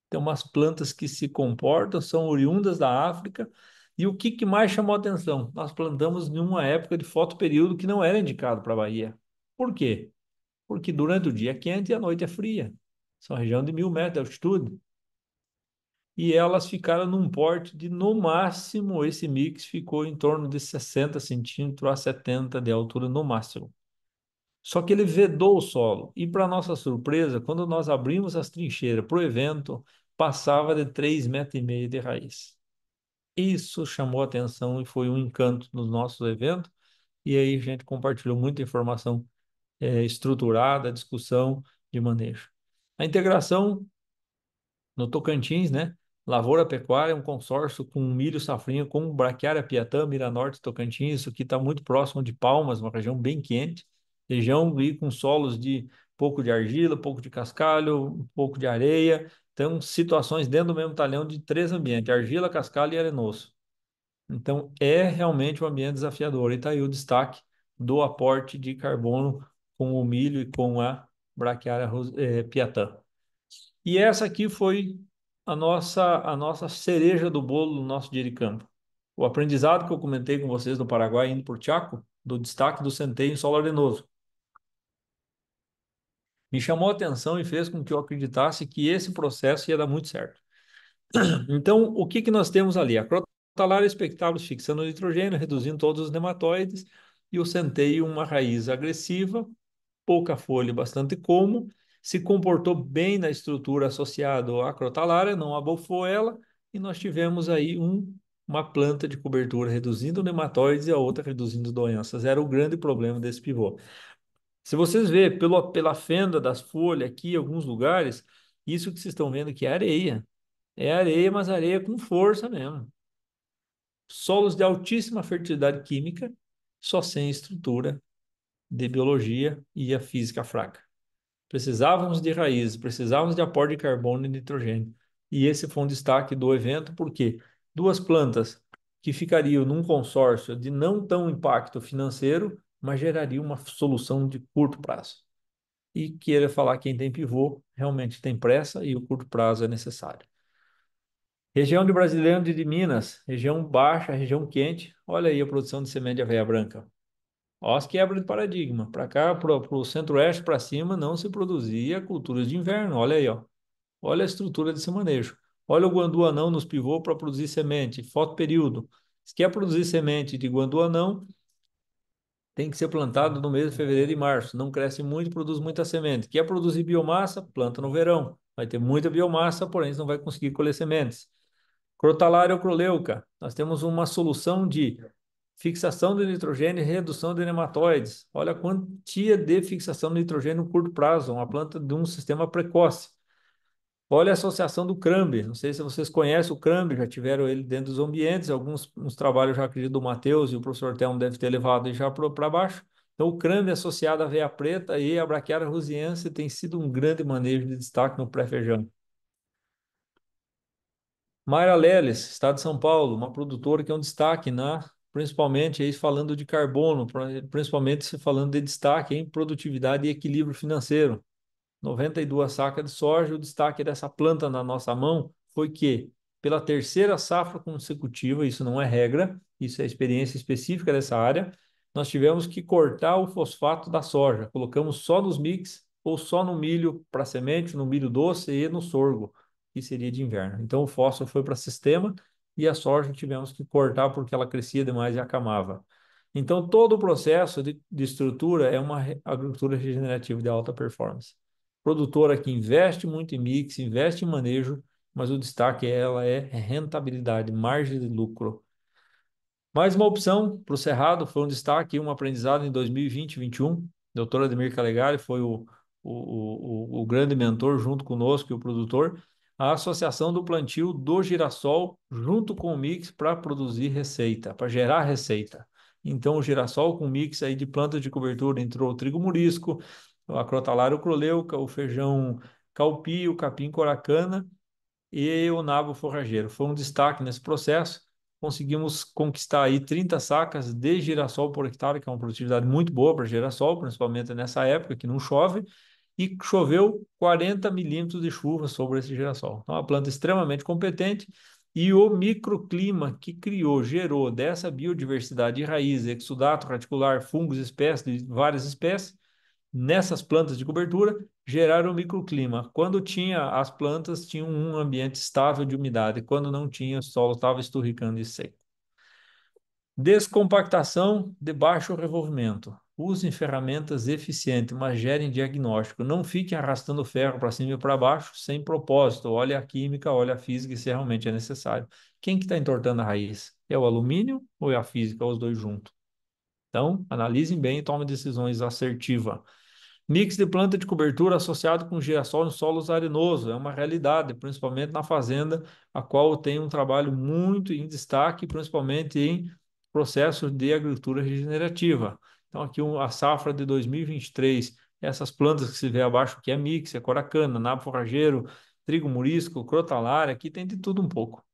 Tem umas plantas que se comportam, são oriundas da África. E o que mais chamou a atenção? Nós plantamos em uma época de fotoperíodo que não era indicado para a Bahia. Por quê? Porque durante o dia é quente e a noite é fria. São região de 1.000 metros de altitude. E elas ficaram num porte de, no máximo, esse mix ficou em torno de 60 centímetros a 70 de altura no máximo. Só que ele vedou o solo. E, para nossa surpresa, quando nós abrimos as trincheiras para o evento, passava de 3,5 metros de raiz. Isso chamou atenção e foi um encanto nos nossos eventos. E aí a gente compartilhou muita informação estruturada, discussão de manejo. A integração no Tocantins, né? Lavoura Pecuária é um consórcio com milho safrinha, com Braquiária Piatã, Miranorte, Tocantins. Isso aqui está muito próximo de Palmas, uma região bem quente. Região e com solos de pouco de argila, pouco de cascalho, um pouco de areia. Então, situações dentro do mesmo talhão de 3 ambientes: argila, cascalho e arenoso. Então, é realmente um ambiente desafiador. E está aí o destaque do aporte de carbono com o milho e com a Braquiária Piatã. E essa aqui foi a nossa cereja do bolo do nosso dia de campo. O aprendizado que eu comentei com vocês do Paraguai indo por Chaco, do destaque do centeio em solo arenoso. Me chamou a atenção e fez com que eu acreditasse que esse processo ia dar muito certo. Então, o que nós temos ali? A Crotalária expectáveis fixando o nitrogênio, reduzindo todos os nematóides, e o centeio, uma raiz agressiva, pouca folha e bastante como, se comportou bem na estrutura associada à crotalária, não abofou ela, e nós tivemos aí uma planta de cobertura reduzindo nematóides e a outra reduzindo doenças. Era o grande problema desse pivô. Se vocês verem pela fenda das folhas aqui, em alguns lugares, isso que vocês estão vendo aqui é areia. É areia, mas areia com força mesmo. Solos de altíssima fertilidade química, só sem estrutura de biologia e a física fraca. Precisávamos de raízes, precisávamos de aporte de carbono e nitrogênio. E esse foi um destaque do evento, porque duas plantas que ficariam num consórcio de não tão impacto financeiro, mas geraria uma solução de curto prazo. E queria falar, quem tem pivô realmente tem pressa e o curto prazo é necessário. Região de Brasileiro de Minas, região baixa, região quente. Olha aí a produção de semente de aveia branca. Olha as quebras de paradigma. Para cá, para o centro-oeste, para cima, não se produzia culturas de inverno. Olha aí, ó. Olha a estrutura desse manejo. Olha o guandu anão nos pivôs para produzir semente. Fotoperíodo. Se quer produzir semente de guandu anão, tem que ser plantado no mês de fevereiro e março. Não cresce muito, produz muita semente. Quer produzir biomassa? Planta no verão. Vai ter muita biomassa, porém você não vai conseguir colher sementes. Crotalária ou croleuca. Nós temos uma solução de fixação de nitrogênio e redução de nematóides. Olha a quantia de fixação de nitrogênio no curto prazo, uma planta de um sistema precoce. Olha a associação do crambe. Não sei se vocês conhecem o crambe, já tiveram ele dentro dos ambientes. Alguns uns trabalhos, já acredito, do Matheus e o professor Telmo deve ter levado já para baixo. Então, o crambe associado à veia preta e à braquiária rusiense tem sido um grande manejo de destaque no pré-feijão. Mayra Leles, Estado de São Paulo, uma produtora que é um destaque principalmente aí falando de carbono, principalmente se falando de destaque em produtividade e equilíbrio financeiro. 92 sacas de soja. O destaque dessa planta na nossa mão foi que, pela terceira safra consecutiva, isso não é regra, isso é experiência específica dessa área, nós tivemos que cortar o fosfato da soja. Colocamos só nos mix ou só no milho para semente, no milho doce e no sorgo, que seria de inverno. Então o fósforo foi para sistema e a soja tivemos que cortar porque ela crescia demais e acamava. Então, todo o processo de estrutura é uma agricultura regenerativa de alta performance. Produtora que investe muito em mix, investe em manejo, mas o destaque ela é rentabilidade, margem de lucro. Mais uma opção para o Cerrado, foi um destaque, um aprendizado em 2020 e 2021. Doutor Ademir Calegari foi o grande mentor junto conosco e o produtor. A associação do plantio do girassol junto com o mix para produzir receita, para gerar receita. Então, o girassol com mix aí de plantas de cobertura entrou o trigo murisco, a crotalária croleuca, o feijão calpi, o capim coracana e o nabo forrageiro. Foi um destaque nesse processo. Conseguimos conquistar aí 30 sacas de girassol por hectare, que é uma produtividade muito boa para girassol, principalmente nessa época que não chove, e choveu 40 milímetros de chuva sobre esse girassol. Então, é uma planta extremamente competente e o microclima que criou, gerou dessa biodiversidade de raiz, exudato radicular, fungos, espécies, de várias espécies, nessas plantas de cobertura, geraram um microclima. Quando tinha as plantas, tinham um ambiente estável de umidade. Quando não tinha, o solo estava esturricando e seco. Descompactação de baixo revolvimento. Usem ferramentas eficientes, mas gerem diagnóstico. Não fiquem arrastando ferro para cima e para baixo sem propósito. Olhe a química, olhe a física se realmente é necessário. Quem que está entortando a raiz? É o alumínio ou é a física? Ou os dois juntos? Então, analisem bem e tomem decisões assertivas. Mix de planta de cobertura associado com girassol em solos arenosos é uma realidade, principalmente na fazenda, a qual eu tenho um trabalho muito em destaque, principalmente em processos de agricultura regenerativa. Então, aqui a safra de 2023, essas plantas que se vê abaixo, que é mix, é coracana, nabo forrageiro, trigo murisco, crotalária, aqui tem de tudo um pouco.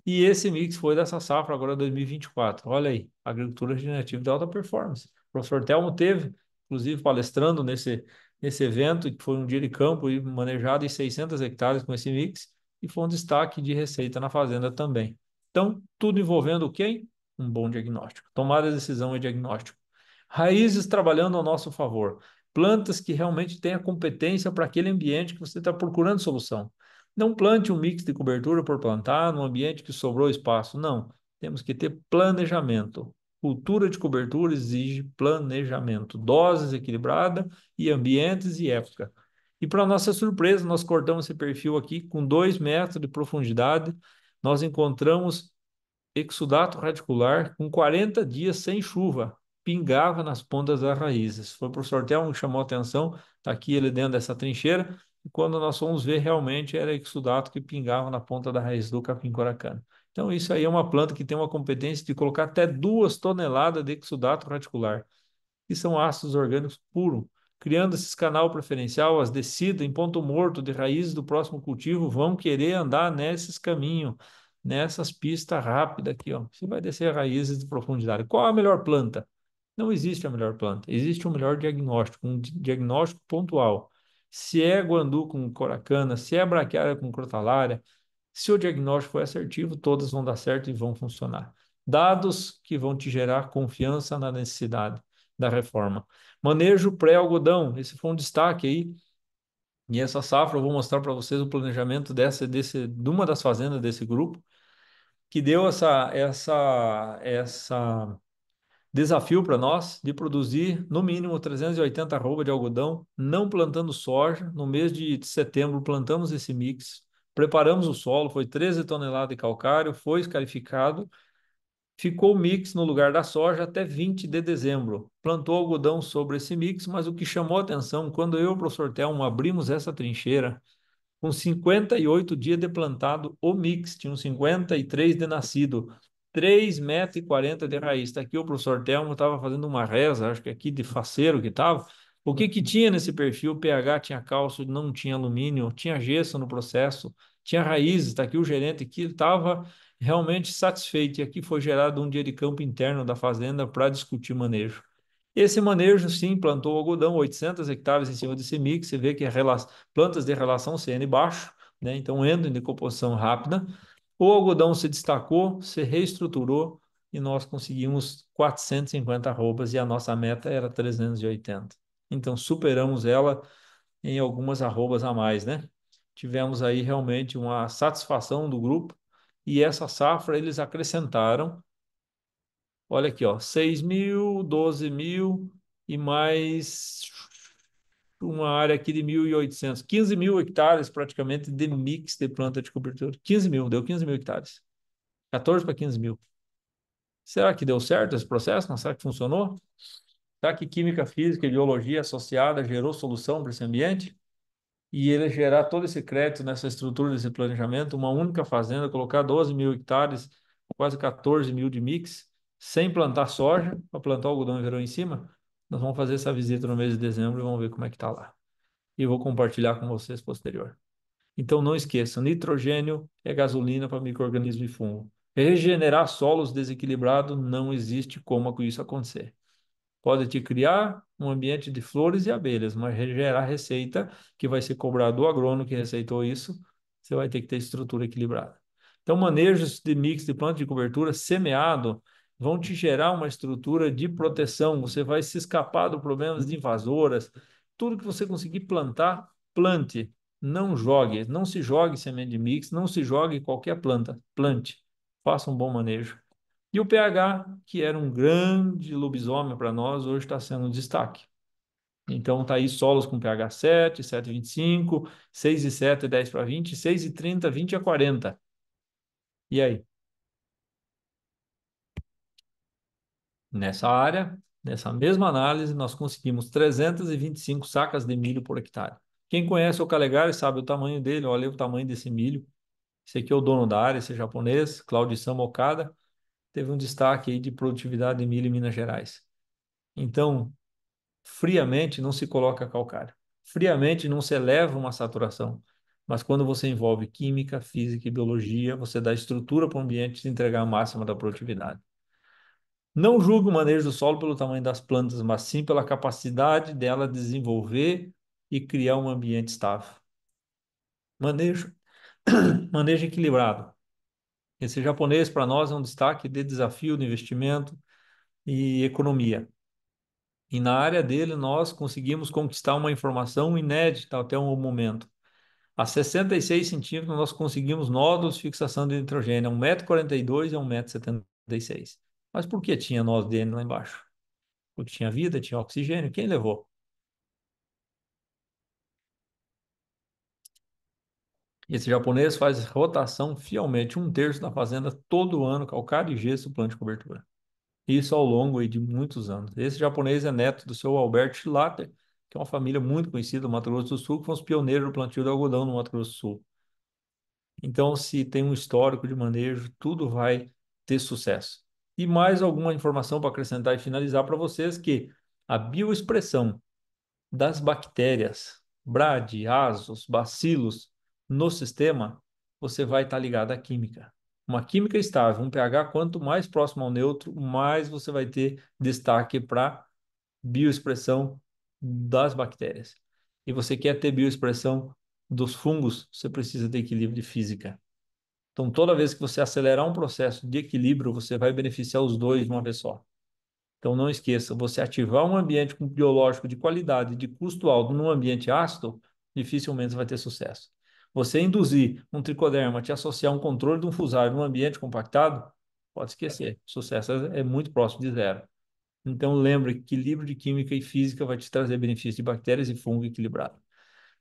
E esse mix foi dessa safra agora 2024. Olha aí, agricultura regenerativa de alta performance. O professor Telmo teve, inclusive, palestrando nesse evento, que foi um dia de campo e manejado em 600 hectares com esse mix, e foi um destaque de receita na fazenda também. Então, tudo envolvendo quem? Um bom diagnóstico. Tomada de decisão é diagnóstico. Raízes trabalhando ao nosso favor. Plantas que realmente têm a competência para aquele ambiente que você está procurando solução. Não plante um mix de cobertura por plantar num ambiente que sobrou espaço. Não. Temos que ter planejamento. Cultura de cobertura exige planejamento, doses equilibrada e ambientes e época. E para nossa surpresa, nós cortamos esse perfil aqui com 2 metros de profundidade. Nós encontramos exudato radicular com 40 dias sem chuva, pingava nas pontas das raízes. Foi para o sorteio que chamou a atenção, está aqui ele dentro dessa trincheira, e quando nós fomos ver, realmente era exudato que pingava na ponta da raiz do capim coracano. Então, isso aí é uma planta que tem uma competência de colocar até 2 toneladas de exudato radicular, que são ácidos orgânicos puros. Criando esse canal preferencial, as descidas em ponto morto de raízes do próximo cultivo vão querer andar nesses caminhos, nessas pistas rápidas aqui, ó. Você vai descer raízes de profundidade. Qual a melhor planta? Não existe a melhor planta, existe um melhor diagnóstico, um diagnóstico pontual. Se é guandu com coracana, se é braquiária com crotalária, se o diagnóstico for assertivo, todas vão dar certo e vão funcionar. Dados que vão te gerar confiança na necessidade da reforma. Manejo pré-algodão, esse foi um destaque aí. E essa safra eu vou mostrar para vocês o planejamento de uma das fazendas desse grupo, que deu essa desafio para nós de produzir no mínimo 380 arroba de algodão, não plantando soja. No mês de setembro plantamos esse mix, preparamos o solo, foi 13 toneladas de calcário, foi escarificado, ficou o mix no lugar da soja até 20 de dezembro. Plantou algodão sobre esse mix, mas o que chamou a atenção, quando eu e o professor Telmo abrimos essa trincheira, com 58 dias de plantado, o mix, tinham 53 de nascido, 3,40 m de raiz. Está aqui o professor Telmo, estava fazendo uma reza, acho que aqui de faceiro que estava. O que tinha nesse perfil? pH tinha cálcio, não tinha alumínio, tinha gesso no processo, tinha raízes, está aqui o gerente que estava realmente satisfeito, e aqui foi gerado um dia de campo interno da fazenda para discutir manejo. Esse manejo, sim, plantou algodão, 800 hectares em cima desse mix, você vê que plantas de relação CN baixo, né? Então entram em decomposição rápida. O algodão se destacou, se reestruturou e nós conseguimos 450 arrobas e a nossa meta era 380. Então superamos ela em algumas arrobas a mais, né? Tivemos aí realmente uma satisfação do grupo e essa safra eles acrescentaram, olha aqui, ó, 6 mil, 12 mil e mais uma área aqui de 1.800, 15 mil hectares praticamente de mix de planta de cobertura. 15 mil, deu 15 mil hectares. 14 para 15 mil. Será que deu certo esse processo? Não, será que funcionou? Será que química, física e biologia associada gerou solução para esse ambiente? E ele gerar todo esse crédito nessa estrutura desse planejamento, uma única fazenda, colocar 12 mil hectares, quase 14 mil de mix, sem plantar soja, para plantar algodão e verão em cima. Nós vamos fazer essa visita no mês de dezembro e vamos ver como é que está lá. E eu vou compartilhar com vocês posterior. Então não esqueçam, nitrogênio é gasolina para micro-organismo e fungo. Regenerar solos desequilibrados não existe como isso acontecer. Pode te criar um ambiente de flores e abelhas, mas gerar receita que vai ser cobrado do agrônomo que receitou isso, você vai ter que ter estrutura equilibrada. Então, manejos de mix de planta de cobertura semeado vão te gerar uma estrutura de proteção. Você vai se escapar do problemas de invasoras. Tudo que você conseguir plantar, plante. Não jogue, não se jogue semente de mix, não se jogue qualquer planta. Plante. Faça um bom manejo. E o pH, que era um grande lobisomem para nós, hoje está sendo um destaque. Então, está aí solos com pH 7, 7,25, 6,7, 10 para 20, 6,30, 20 a 40. E aí? Nessa área, nessa mesma análise, nós conseguimos 325 sacas de milho por hectare. Quem conhece o Calegari sabe o tamanho dele, olha o tamanho desse milho. Esse aqui é o dono da área, esse é japonês, Claudio Okada, teve um destaque aí de produtividade de milho em Minas Gerais. Então, friamente não se coloca calcário. Friamente não se eleva uma saturação. Mas quando você envolve química, física e biologia, você dá estrutura para o ambiente e entregar a máxima da produtividade. Não julgue o manejo do solo pelo tamanho das plantas, mas sim pela capacidade dela desenvolver e criar um ambiente estável. Manejo, manejo equilibrado. Esse japonês, para nós, é um destaque de desafio de investimento e economia. E na área dele, nós conseguimos conquistar uma informação inédita até o momento. A 66 centímetros, nós conseguimos nódulos de fixação de nitrogênio, 1,42 m e 1,76 m. Mas por que tinha nós dele lá embaixo? Porque tinha vida, tinha oxigênio. Quem levou? Esse japonês faz rotação fielmente, um terço da fazenda todo ano, calcário e gesso, plano de cobertura. Isso ao longo aí de muitos anos. Esse japonês é neto do seu Albert Schlatter, que é uma família muito conhecida do Mato Grosso do Sul, que foram os pioneiros do plantio de algodão no Mato Grosso do Sul. Então, se tem um histórico de manejo, tudo vai ter sucesso. E mais alguma informação para acrescentar e finalizar para vocês que a bioexpressão das bactérias, bradiasos, bacilos, no sistema, você vai estar ligado à química. Uma química estável, um pH quanto mais próximo ao neutro, mais você vai ter destaque para bioexpressão das bactérias. E você quer ter bioexpressão dos fungos, você precisa de equilíbrio de física. Então, toda vez que você acelerar um processo de equilíbrio, você vai beneficiar os dois de uma vez só. Então, não esqueça, você ativar um ambiente com biológico de qualidade, de custo alto, num ambiente ácido, dificilmente você vai ter sucesso. Você induzir um tricoderma, te associar um controle de um fusário num ambiente compactado, pode esquecer. O sucesso é muito próximo de zero. Então, lembre que equilíbrio de química e física vai te trazer benefícios de bactérias e fungo equilibrado.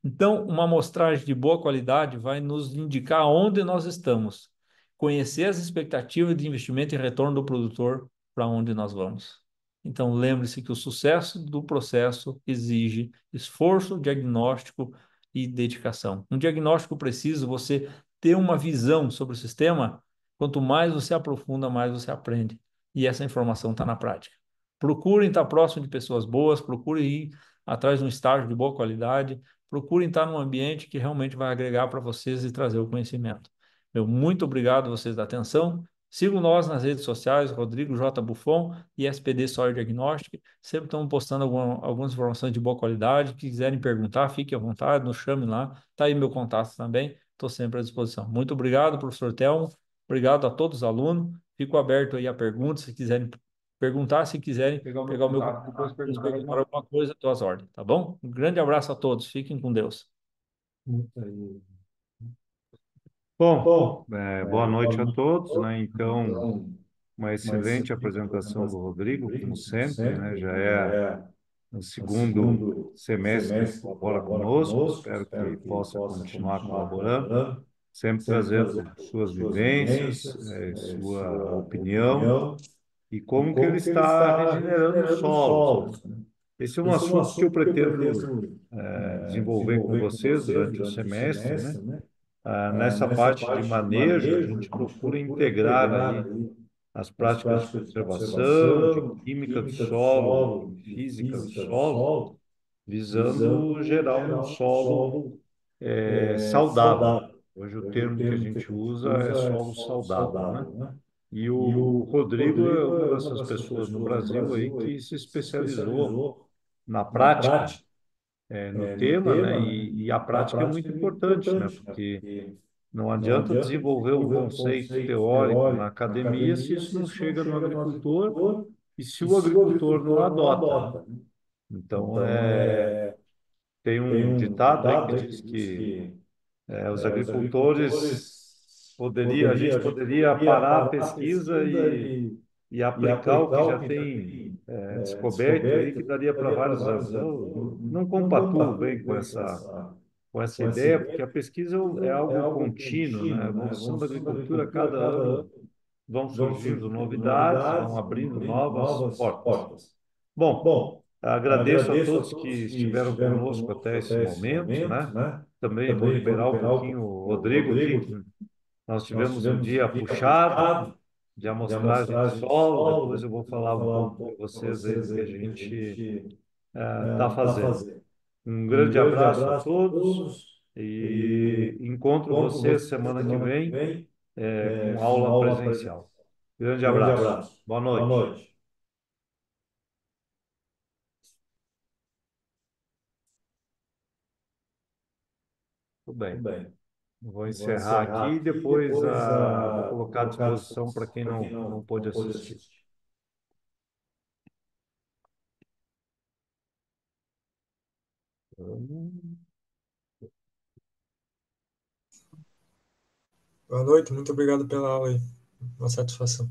Então, uma amostragem de boa qualidade vai nos indicar onde nós estamos, conhecer as expectativas de investimento e retorno do produtor para onde nós vamos. Então, lembre-se que o sucesso do processo exige esforço, diagnóstico e dedicação. Um diagnóstico preciso, você ter uma visão sobre o sistema, quanto mais você aprofunda, mais você aprende. E essa informação está na prática. Procurem estar próximo de pessoas boas, procurem ir atrás de um estágio de boa qualidade, procurem estar num ambiente que realmente vai agregar para vocês e trazer o conhecimento. Meu muito obrigado a vocês da atenção. Sigam nós nas redes sociais, Rodrigo J. Buffon e SPD Soil Diagnostic. Sempre estamos postando algumas informações de boa qualidade. Se quiserem perguntar, fiquem à vontade, nos chamem lá. Está aí meu contato também. Estou sempre à disposição. Muito obrigado, professor Telmo. Obrigado a todos os alunos. Fico aberto aí a perguntas, se quiserem perguntar, se quiserem Pegar o meu pegar o meu contato, contato, depois nos perguntar perguntar alguma alguma coisa, estou às ordens, tá bom? Um grande abraço a todos. Fiquem com Deus. coisa. Bom, boa noite a Boa todos, noite. né? Então, Então, uma uma excelente excelente apresentação do apresentação do Rodrigo, como Rodrigo, como sempre, né? sempre, Já né? Já é é o o segundo segundo semestre que ele semestre que colabora colabora conosco. conosco. Espero que Espero que possa possa continuar continuar colaborando, colaborando, sempre sempre trazendo trazendo suas suas vivências, vivências, sua sua opinião opinião e e como que ele como que ele está está regenerando os regenerando os solos, né? solos, né? Esse é um Esse é um assunto que eu assunto que eu pretendo pretendo desenvolver com desenvolver com vocês vocês durante o durante o semestre, né? semestre, né? Nessa Nessa parte de parte de manejo, a manejo, gente a gente procura procura integrar integrar aí aí as as práticas de práticas de conservação, de conservação, de química do química do solo, de solo, de física do física do solo, solo, visando visando gerar um gerar um solo solo saudável. saudável. Hoje o Hoje o termo que a termo que a gente gente usa é usa é solo solo saudável, né? saudável, né? E E o o Rodrigo é Rodrigo uma é uma dessas dessas pessoas no pessoas no Brasil aí Brasil aí que que se se especializou especializou na na prática, prática, no no tema, né? tema, né? E a E a prática é prática muito é muito importante, né? importante, né? Porque Porque não não adianta adianta desenvolver um desenvolver um conceito conceito teórico na teórico na academia se academia isso se não isso não chega no chega no agricultor agricultor e se e o se o agricultor não agricultor não adota, né? adota, né? Então, Então, tem tem um um ditado aí que ditado aí que diz diz que que os os agricultores agricultores a gente a gente poderia poderia parar a parar a pesquisa pesquisa e e aplicar o que aplicar já o que já tem tem descoberto aí, descoberto que e daria para daria para vários vários anos. anos. Eu não Não compatuo compactua bem bem com essa com essa ideia, porque a ideia, pesquisa é é algo algo contínuo, né? A contínuo, né? A evolução da evolução da agricultura, a agricultura, cada cada ano ano vão vão surgindo surgindo novidades, vão novidades, vão abrindo abrindo novas novas portas. portas. Bom, Bom, agradeço a agradeço a todos que todos que estiveram estiveram conosco conosco até esse até esse momento, momento, né? né? Também vou Também vou liberar um liberar um pouquinho pouquinho o o Rodrigo aqui, Rodrigo, que que nós nós tivemos um tivemos um dia dia puxado puxado de de amostragem de amostragem de solo. solo. Depois eu Depois vou eu vou falar um falar um pouco para pouco para vocês aí do vocês que a aí do que a gente gente está está fazendo. fazendo. Um Um grande grande abraço a abraço a todos todos e e encontro encontro vocês vocês semana que semana que vem vem com com aula aula presencial. presencial. Grande Grande abraço. abraço. Boa Boa noite. noite. Tudo Tudo bem. bem. Vou Vou encerrar encerrar aqui e aqui e depois depois vou vou colocar à colocar à disposição para disposição quem para quem não pôde não pôde assistir. assistir. Boa noite, muito obrigado pela aula aí. Uma satisfação.